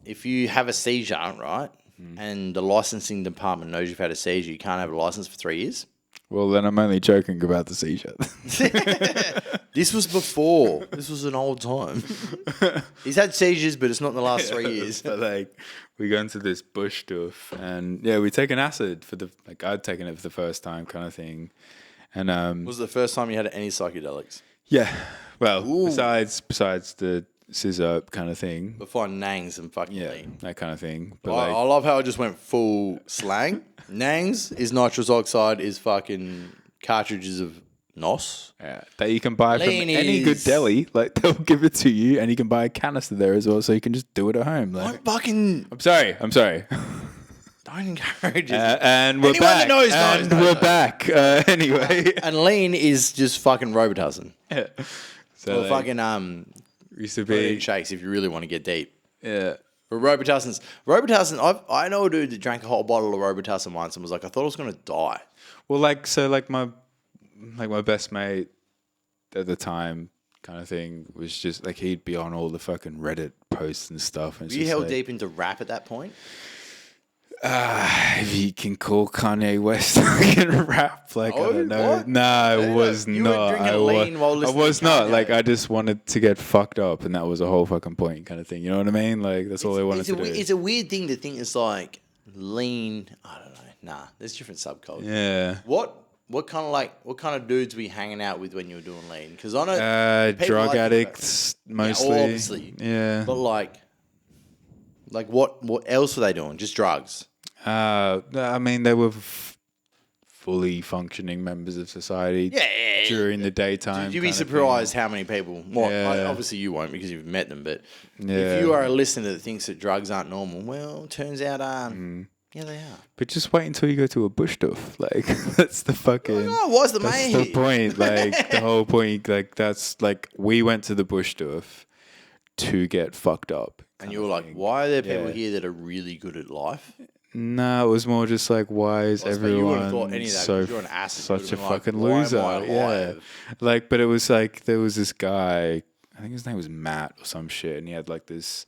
if you have a seizure, right, and the licensing department knows you've had a seizure, you can't have a license for 3 years? Well, then I'm only joking about the seizure. This was before. This was an old time. He's had seizures, but it's not in the last 3 years. But like, we go into this bush stuff, and yeah, we take an acid for I'd taken it for the first time, kind of thing, and Was it the first time you had any psychedelics? yeah, well, besides the scissor kind of thing, Before Nangs and fucking yeah, lean. that kind of thing. But I love how I just went full slang. Nangs is nitrous oxide, is fucking cartridges of NOS. yeah, that you can buy Lean from any good is- deli, like they'll give it to you, and you can buy a canister there as well, so you can just do it at home. Like, Don't fucking I'm sorry. don't encourage it. And we're Anyone back. that knows, and knows, we're knows. back. Anyway. And lean is just fucking Robitussin. Yeah. So Or like, fucking used to protein be. shakes if you really want to get deep. Yeah. But Robitussin, I know a dude that drank a whole bottle of Robitussin once and was like, I thought I was going to die. Well, my best mate at the time, kind of thing, was just like he'd be on all the fucking Reddit posts and stuff. And Were you held deep into rap at that point? If you can call Kanye West fucking rap, like, I don't know. What? No, I Hey, was look, you were not. drinking lean while I listening was to not. Kanye. Like, I just wanted to get fucked up, and that was the whole fucking point, kind of thing. You know what I mean? Like, that's all I wanted to do. It's a weird thing to think it's like lean. I don't know. Nah, there's different subcultures. Yeah. What kind of dudes were you hanging out with when you were doing lean? Because I know people Drug like it, addicts mostly. obviously. Yeah. but like what else were they doing? Just drugs. I mean, they were fully functioning members of society. Yeah. During the daytime. You'd be kind of surprised how many people. Well, Yeah. obviously you won't because you've met them. But Yeah. if you are a listener that thinks that drugs aren't normal, well, turns out, yeah, they are. But just wait until you go to a bush stuff. Like, that's the fucking. Oh, what's the That's main? the point. Like, the whole point. Like, that's like, we went to the bush stuff to get fucked up. And kind you were of like, thing. why are there people Yeah. here that are really good at life? No, it was more just like, why is Well, I suppose you wouldn't have everyone thought any of that so 'cause you're an acid. You such a would've been like, fucking why am loser? I Yeah, alive? like, but it was like there was this guy. I think his name was Matt or some shit, and he had like this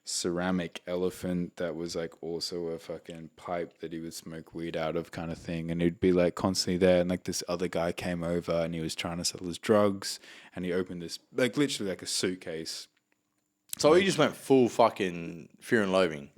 ceramic elephant that was like also a fucking pipe that he would smoke weed out of, kind of thing. And he'd be like constantly there, and like this other guy came over and he was trying to sell his drugs, and he opened this like literally like a suitcase. So you just went full fucking fear and loathing.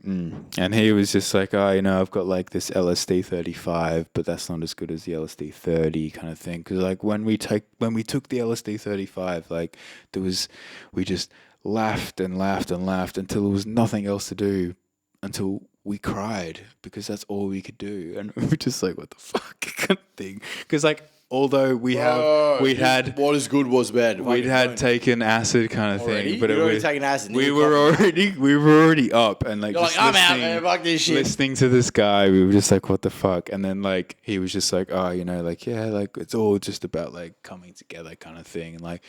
And he was just like, oh, you know, I've got like this LSD 35, but that's not as good as the LSD 30 kind of thing. Because like when we took the LSD 35, like we just laughed and laughed and laughed until there was nothing else to do, until we cried, because that's all we could do. And we were just like, what the fuck kind of thing. Because like, although we had what is good was bad. we'd had taken acid kind of Already? thing, but You'd it already was taken acid, we you were already up, and like You're just like, I'm out, listening- man. Fuck this shit. listening to this guy, we were just like, what the fuck? And then like he was just like, oh, you know, like, yeah, like it's all just about like coming together kind of thing. And like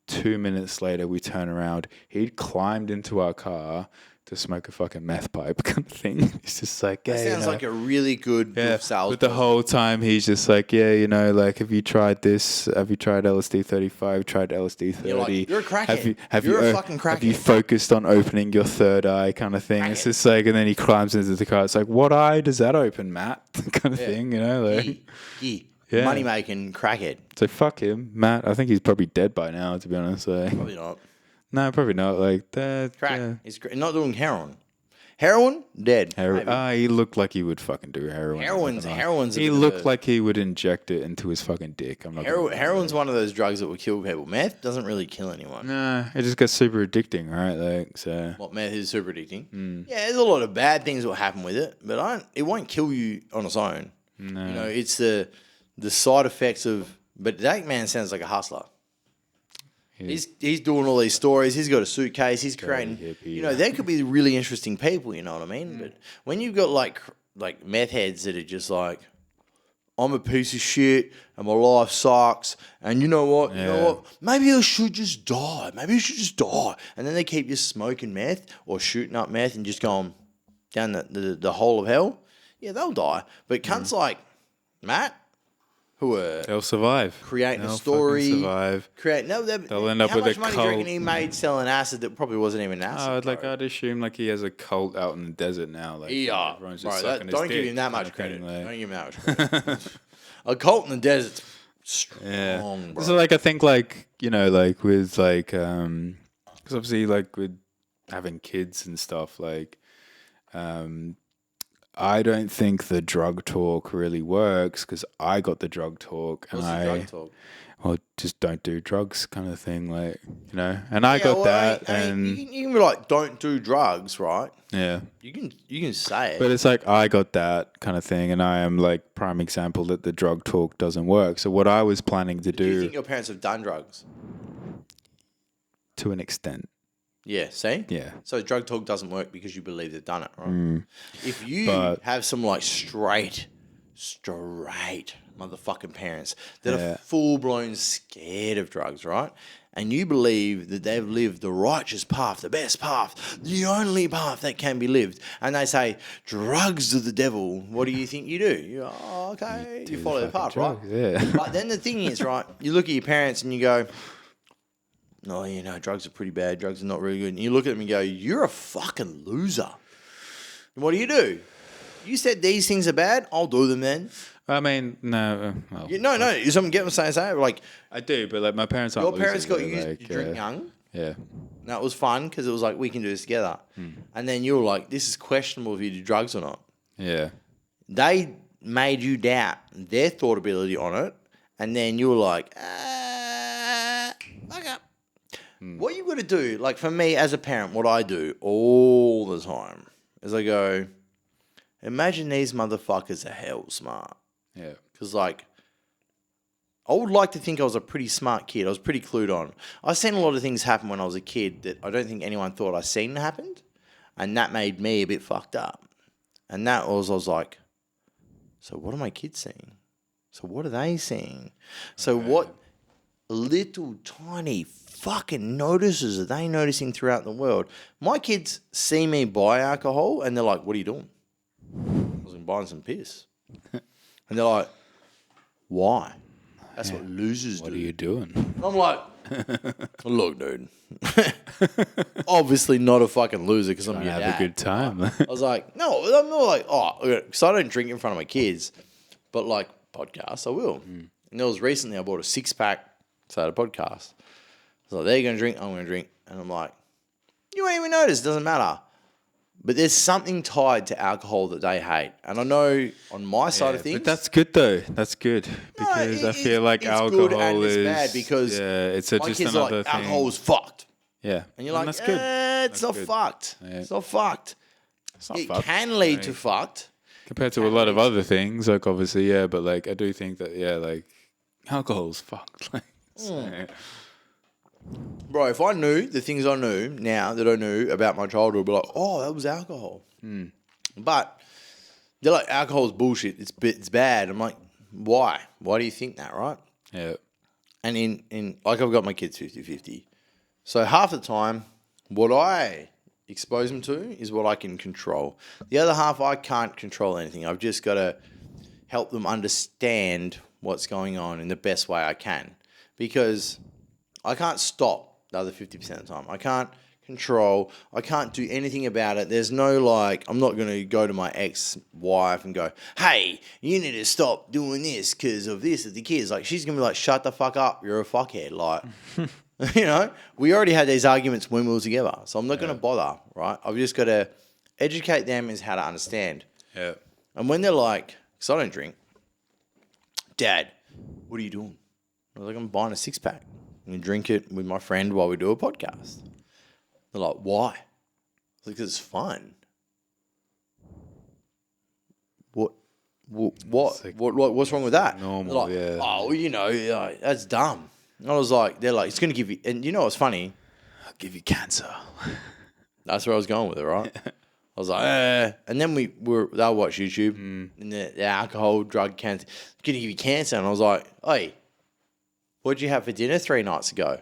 2 minutes later, we turn around. He'd climbed into our car to smoke a fucking meth pipe kind of thing. He's just like, yeah, that sounds like a really good sales. But the whole time he's just like, yeah, like, have you tried this? Have you tried LSD 35? Tried LSD 30? You're like, you're a crackhead. Have you're you, a fucking crackhead. Have you focused on opening your third eye kind of thing? It's just like, and then he climbs into the car. It's like, what eye does that open, Matt? kind of thing, like. Yeah. Money making crackhead. So fuck him, Matt. I think he's probably dead by now, to be honest. Probably not. No, probably not. Like that. Crack. Yeah. He's not doing heroin. Heroin, dead. He looked like he would fucking do heroin. Heroin's. He looked like he would inject it into his fucking dick. I'm not. Heroin's one of those drugs that will kill people. Meth doesn't really kill anyone. Nah, it just gets super addicting, right? Like so. What meth is super addicting? Yeah, there's a lot of bad things that will happen with it, but it won't kill you on its own. No. It's the side effects of. But that man sounds like a hustler. He's doing all these stories. He's got a suitcase. He's creating. Hippie, they could be really interesting people. You know what I mean? But when you've got like meth heads that are just like, I'm a piece of shit and my life sucks. And you know what? You know what? Maybe I should just die. And then they keep just smoking meth or shooting up meth and just going down the hole of hell. Yeah, they'll die. But cunts like Matt. They'll survive. Creating a story. Survive. They'll end up with a cult. How much money do you reckon he made selling acid that probably wasn't even acid? I'd assume like he has a cult out in the desert now. Like, everyone's just sucking his don't give him that much credit. Don't give him that much credit. A cult in the desert's strong, bro. So like I think like with like because obviously like with having kids and stuff like I don't think the drug talk really works because I got the drug talk and drug talk? Well, just don't do drugs kind of thing, like, and I got that. And you can be like, don't do drugs, right? Yeah. You can say it. But it's like, I got that kind of thing and I am like prime example that the drug talk doesn't work. So what I was planning to do. Do you think your parents have done drugs? To an extent. Yeah, see? Yeah. So drug talk doesn't work because you believe they've done it, right? If you have some like straight motherfucking parents that are full-blown scared of drugs, right? And you believe that they've lived the righteous path, the best path, the only path that can be lived, and they say, drugs are the devil, what do you think you do? You go, oh, okay, you follow the path, right? Yeah. But then the thing is, right, you look at your parents and you go, no, drugs are pretty bad. Drugs are not really good. And you look at them and go, you're a fucking loser. And what do? You said these things are bad. I'll do them then. I mean, no. No. You get what I'm saying? Like, I do, but like my parents aren't. Your parents got you to drink young. Yeah. And that was fun because it was like, we can do this together. And then you were like, this is questionable if you do drugs or not. Yeah. They made you doubt their thought ability on it. And then you were like, fuck up. What you got to do, like for me as a parent, what I do all the time is I go, imagine these motherfuckers are hell smart. Yeah. Because like, I would like to think I was a pretty smart kid. I was pretty clued on. I've seen a lot of things happen when I was a kid that I don't think anyone thought I seen happened. And that made me a bit fucked up. And that was, I was like, so what are my kids seeing? So what are they seeing? So what little tiny fucking notices are they noticing throughout the world? My kids see me buy alcohol and they're like, what are you doing? I was buying some piss. And they're like, why? That's what losers do. What are you doing? And I'm like, look, dude. Obviously not a fucking loser because I'm your dad. Have a good time. I was like, no, I'm not like, because I don't drink in front of my kids. But like podcasts, I will. And there was recently I bought a 6-pack, so I had a podcast. So they're going to drink, I'm going to drink. And I'm like, you won't even notice, it doesn't matter. But there's something tied to alcohol that they hate. And I know on my side of things. But that's good though. That's good. Because I feel like alcohol good and is. It's bad because it's my just kids another are like, thing. alcohol is fucked. Yeah. And you're like, that's good. It's not fucked. Yeah. It's not fucked. It fucked. can lead to fucked. Compared to a lot of other things, like obviously, but like I do think that, like alcohol's fucked. Like, Bro, if I knew the things I knew now that I knew about my childhood, I'd be like, oh, that was alcohol. But they're like, alcohol's bullshit. It's bad. I'm like, why? Why do you think that, right? Yeah. And in like I've got my kids 50-50. So half the time, what I expose them to is what I can control. The other half, I can't control anything. I've just got to help them understand what's going on in the best way I can. Because I can't stop the other 50% of the time. I can't control. I can't do anything about it. There's no like, I'm not going to go to my ex-wife and go, hey, you need to stop doing this because of this with the kids. Like, she's going to be like, shut the fuck up. You're a fuckhead. Like, you know, we already had these arguments when we were together. So I'm not going to bother, right? I've just got to educate them as how to understand. Yeah. And when they're like, because I don't drink, Dad, what are you doing? I was like, I'm buying a 6-pack. I'm going to drink it with my friend while we do a podcast. They're like, why? I was like, 'cause it's fun. What's wrong with that? Normal, like, yeah. Oh, you know, that's dumb. And I was like, they're like, it's going to give you, and you know what's funny? I'll give you cancer. That's where I was going with it, right? I was like, and then they'll watch YouTube and the alcohol, drug, cancer, it's going to give you cancer. And I was like, hey, what'd you have for dinner 3 nights ago?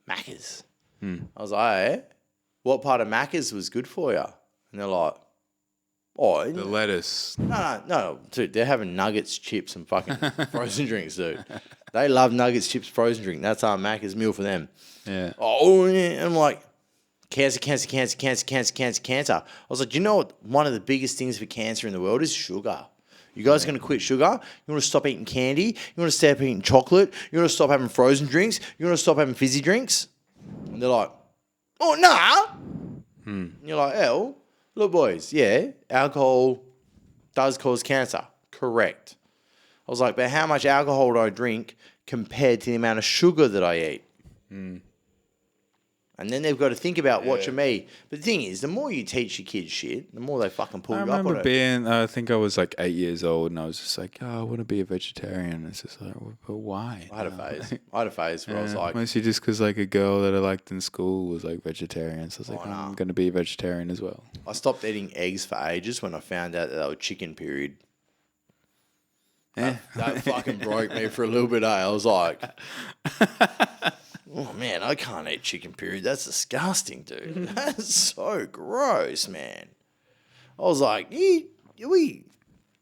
Macca's. I was like, hey, what part of Macca's was good for you? And they're like, oh. The lettuce. No, dude, they're having nuggets, chips, and fucking frozen drinks, dude. They love nuggets, chips, frozen drink. That's our Macca's meal for them. Yeah. Oh, yeah. I'm like, cancer. I was like, you know what? One of the biggest things for cancer in the world is sugar. You guys are going to quit sugar? You want to stop eating candy? You want to stop eating chocolate? You want to stop having frozen drinks? You want to stop having fizzy drinks? And they're like, oh, nah. And you're like, hell, look, boys, yeah, alcohol does cause cancer. Correct. I was like, but how much alcohol do I drink compared to the amount of sugar that I eat? And then they've got to think about watching me. But the thing is, the more you teach your kids shit, the more they fucking pull you up on it. I remember I think I was like 8 years old, and I was just like, oh, I want to be a vegetarian. It's just like, well, but why? I had a phase where I was like... Mostly just because like a girl that I liked in school was like vegetarian. So I was like, I'm going to be a vegetarian as well. I stopped eating eggs for ages when I found out that they were chicken period. That fucking broke me for a little bit, I was like... Oh, man, I can't eat chicken period. That's disgusting, dude. That's so gross, man. I was like, are we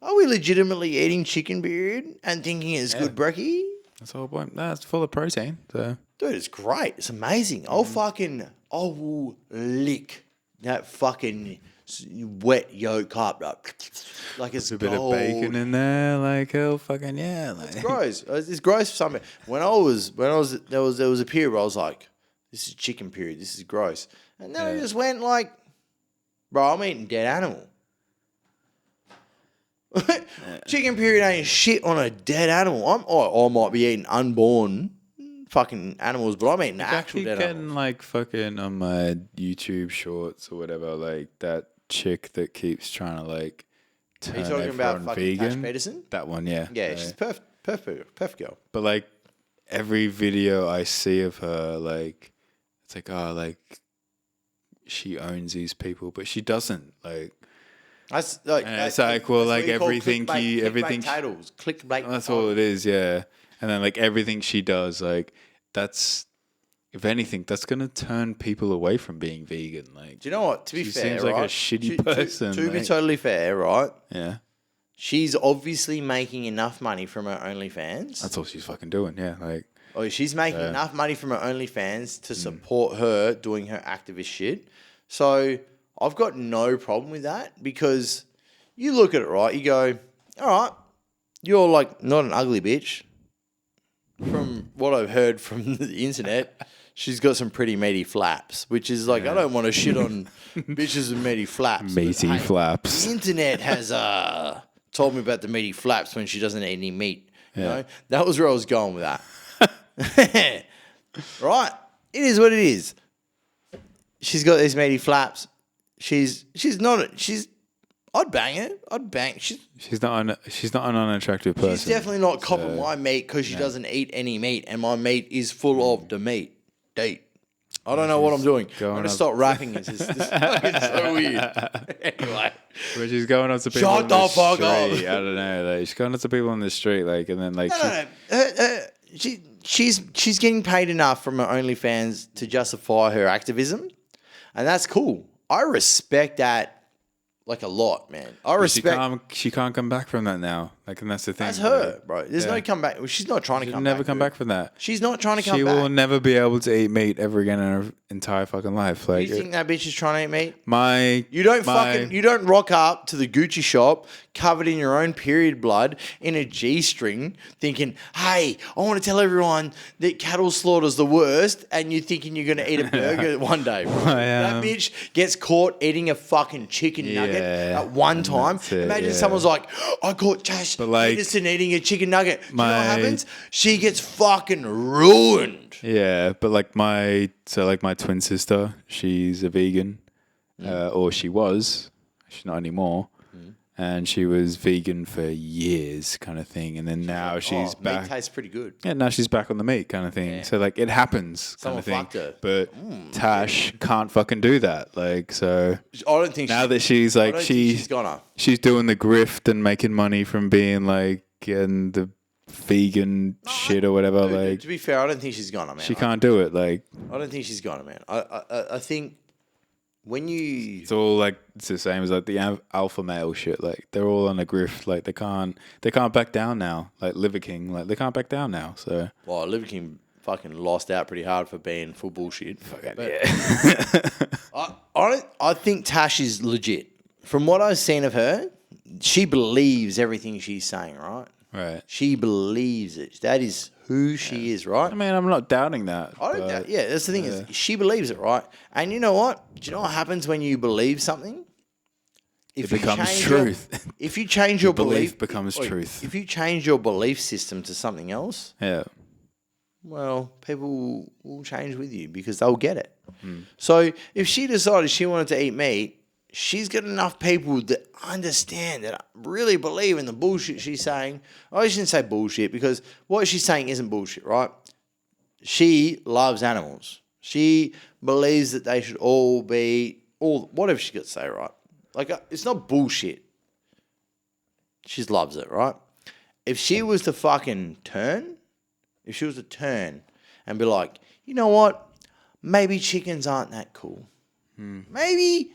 legitimately eating chicken period and thinking it's good brekkie? That's the whole point. No, it's full of protein. So. Dude, it's great. It's amazing. I will lick that fucking wet yolk up. Like it's a bit of bacon in there, like hell, fucking yeah. Like. It's gross. It's gross for some. There was a period where I was like, this is chicken period. This is gross. And then I just went like, bro, I'm eating dead animal. Chicken period ain't shit on a dead animal. I might be eating unborn fucking animals, but I'm eating actual dead animals. I keep getting like fucking on my YouTube shorts or whatever, like that chick that keeps trying to like turn Are you talking about fucking vegan? Tash Peterson? That one, yeah. Yeah, she's perfect girl. But like every video I see of her, like it's like, oh, like she owns these people, but she doesn't. Like that's like it's like, well, like everything titles, clickbait. That's all it is, yeah. And then like everything she does, like that's. If anything, that's going to turn people away from being vegan. Like, do you know what? To be fair, she seems like a shitty person. To be totally fair, right? Yeah. She's obviously making enough money from her OnlyFans. That's all she's fucking doing, yeah. Like, she's making enough money from her OnlyFans to support her doing her activist shit. So I've got no problem with that because you look at it, right? You go, all right, you're like not an ugly bitch. From what I've heard from the internet, she's got some pretty meaty flaps, which is like, I don't want to shit on bitches with meaty flaps. Meaty flaps. The internet has told me about the meaty flaps when she doesn't eat any meat. You know? That was where I was going with that. Right? It is what it is. She's got these meaty flaps. I'd bang her. She's not an unattractive person. She's definitely not copping my meat because she doesn't eat any meat, and my meat is full of the meat. I don't know what I'm doing. I'm going to stop rapping. It's fucking so weird. Anyway. But she's going up to people on the street. I don't know. Like, she's going up to people on the street, like, and then, like... No. she's getting paid enough from her OnlyFans to justify her activism, and that's cool. I respect that. Like a lot, man. I respect. She can't come back from that now. Like, and that's the thing. That's her, bro. There's no comeback. She's not trying to come back. Never come back from that. She's not trying to come back. She back. will never be able to eat meat ever again in her entire fucking life. Like, you think that bitch is trying to eat meat? You don't rock up to the Gucci shop covered in your own period blood in a G-string thinking, hey, I want to tell everyone that cattle slaughter's the worst, and you're thinking you're going to eat a burger one day, bro. That bitch gets caught eating a fucking chicken nugget at one time. Imagine someone's like, I caught Tash Peterson eating a chicken nugget. Do you know what happens? She gets fucking ruined. Yeah, but like my twin sister, she's a vegan, or she was. She's not anymore. And she was vegan for years, kind of thing. And then now she's back. Meat tastes pretty good. Yeah, now she's back on the meat, kind of thing. Yeah. So like it happens, kind of thing. Fucked her. But Tash can't fucking do that. Like, so I don't think now that she's like she's doing the grift and making money from being like in the vegan shit or whatever. Dude, like, to be fair, I don't think she's gonna, man. She can't do it. Like, I don't think she's gonna, man. I think. It's all like it's the same as like the alpha male shit. Like they're all on a grift. Like they can't back down now. Like Liver King, like they can't back down now. So Liver King fucking lost out pretty hard for being full bullshit. I think Tash is legit. From what I've seen of her, she believes everything she's saying. Right. She believes it. That is who she is, right? I mean, I'm not doubting that. I don't doubt. Yeah, that's the thing is she believes it, right? And you know what? Do you know what happens when you believe something? It becomes truth. If you change your belief becomes truth. If you change your belief system to something else, well, people will change with you because they'll get it. So if she decided she wanted to eat meat, she's got enough people that understand that really believe in the bullshit she's saying. I shouldn't say bullshit because what she's saying isn't bullshit, right? She loves animals. She believes that they should all be whatever she got to say, right? Like it's not bullshit. She loves it, right? If she was to fucking turn and be like, you know what? Maybe chickens aren't that cool. Maybe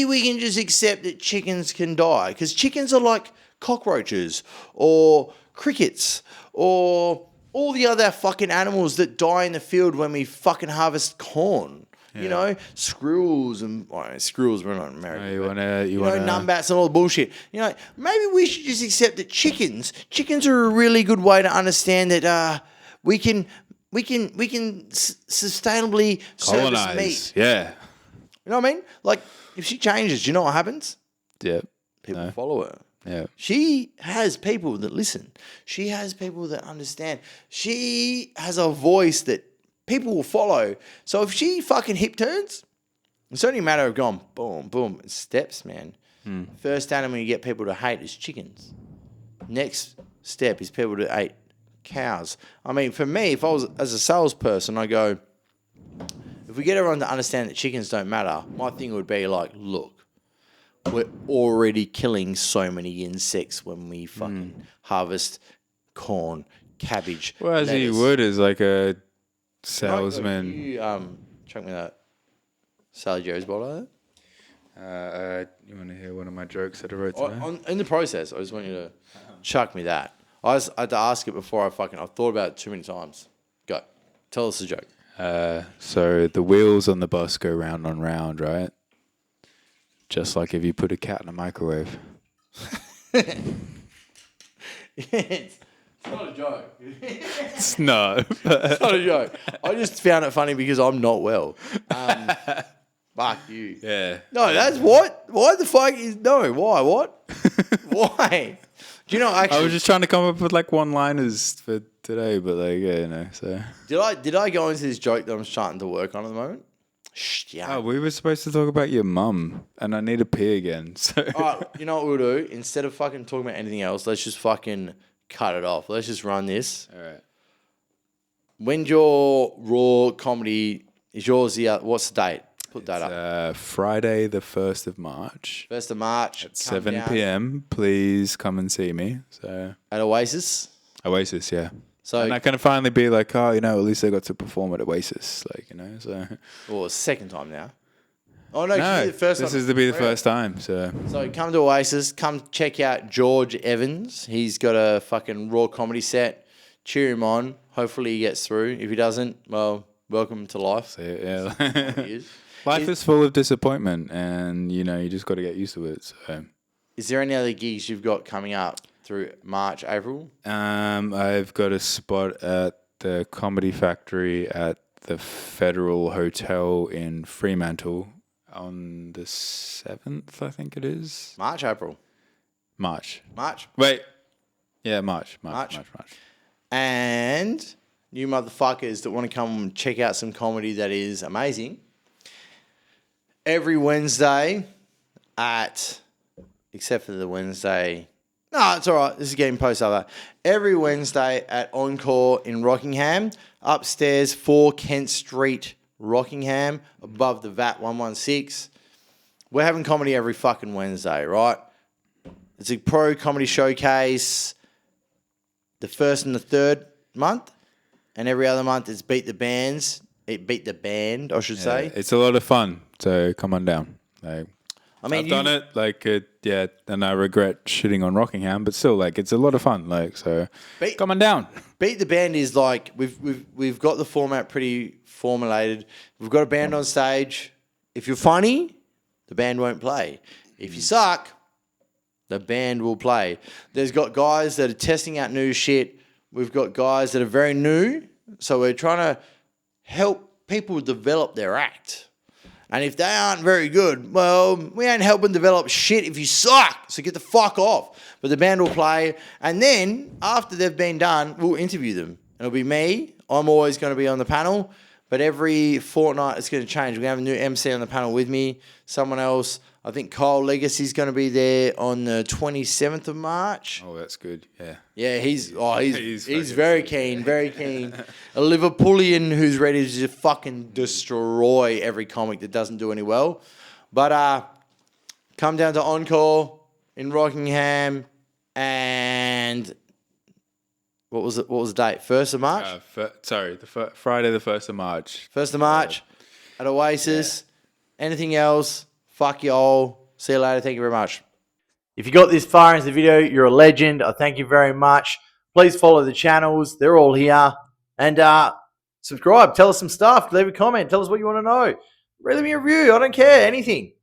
we can just accept that chickens can die because chickens are like cockroaches or crickets or all the other fucking animals that die in the field when we fucking harvest corn. Yeah. You know, squirrels and squirrels we're not American. You know, numbats and all the bullshit. You know, maybe we should just accept that chickens are a really good way to understand that we can sustainably service meat. Yeah. You know what I mean? Like, if she changes, do you know what happens? Yeah. People follow her. Yeah. She has people that listen. She has people that understand. She has a voice that people will follow. So if she fucking hip turns, it's only a matter of going boom, boom. It's steps, man. First animal you get people to hate is chickens. Next step is people to hate cows. I mean, for me, if I was as a salesperson, I go, if we get everyone to understand that chickens don't matter, my thing would be like, look, we're already killing so many insects when we fucking harvest corn, cabbage. Well, as lettuce. he would as like a salesman. You chuck me that Sally Jerry's bottle. You want to hear one of my jokes that I wrote today? In the process, I just want you to chuck me that. I had to ask it before I've thought about it too many times. Go. Tell us a joke. So the wheels on the bus go round and round, right? Just like if you put a cat in a microwave. It's not a joke. It's not. It's not a joke. I just found it funny because I'm not well. Fuck you. Yeah. No, that's what? Why the fuck is... No, why? What? Why? Do you know, actually... I was just trying to come up with like one-liners for today, but like, yeah, you know, so... Did I go into this joke that I'm starting to work on at the moment? Yeah. Oh, we were supposed to talk about your mum, and I need to pee again, so... All right, you know what we'll do? Instead of fucking talking about anything else, let's just fucking cut it off. Let's just run this. All right. When's your Raw comedy... Is yours... What's the date? Put that up. Friday, the 1st of March. 1st of March. At 7 p.m. Please come and see me. So at Oasis? Oasis, yeah. So and I can finally be like, oh, you know, at least I got to perform at Oasis, like, you know. So, well, it's the second time now. Oh no, no, the first this time. is to be the first time. So come to Oasis. Come check out George Evans. He's got a fucking raw comedy set. Cheer him on. Hopefully he gets through. If he doesn't, well, welcome to life. so, yeah. Life is full of disappointment, and you know you just got to get used to it. So, is there any other gigs you've got coming up through March, April? I've got a spot at the Comedy Factory at the Federal Hotel in Fremantle on the 7th, I think it is. March, April. March. Wait. Yeah, March. And you motherfuckers that want to come and check out some comedy that is amazing. Every Wednesday except for the Wednesday. No, it's all right. This is getting posted over. Every Wednesday at Encore in Rockingham, upstairs 4 Kent Street, Rockingham, above the VAT 116. We're having comedy every fucking Wednesday, right? It's a pro comedy showcase the first and the third month, and every other month it's Beat the Band, I should say. It's a lot of fun, so come on down. Like, I've done it, and I regret shitting on Rockingham, but still, like, it's a lot of fun, like, so come on down. Beat the Band is like we've got the format pretty formulated. We've got a band on stage. If you're funny, the band won't play. If you suck, the band will play. There's got guys that are testing out new shit. We've got guys that are very new, so we're trying to help people develop their act. And if they aren't very good, well, we ain't helping develop shit if you suck. So get the fuck off. But the band will play. And then, after they've been done, we'll interview them. It'll be me. I'm always going to be on the panel. But every fortnight, it's going to change. We're going to have a new MC on the panel with me. Someone else. I think Kyle Legacy's going to be there on the 27th of March. Oh, that's good. Yeah. Yeah, he's very keen, very keen. A Liverpoolian who's ready to just fucking destroy every comic that doesn't do any well. But come down to Encore in Rockingham, and what was it? What was the date? 1st of March? Friday the 1st of March. 1st of March at Oasis. Yeah. Anything else? Fuck y'all. See you later. Thank you very much. If you got this far into the video, you're a legend. I thank you very much. Please follow the channels. They're all here. And subscribe. Tell us some stuff. Leave a comment. Tell us what you want to know. Leave me a review. I don't care. Anything.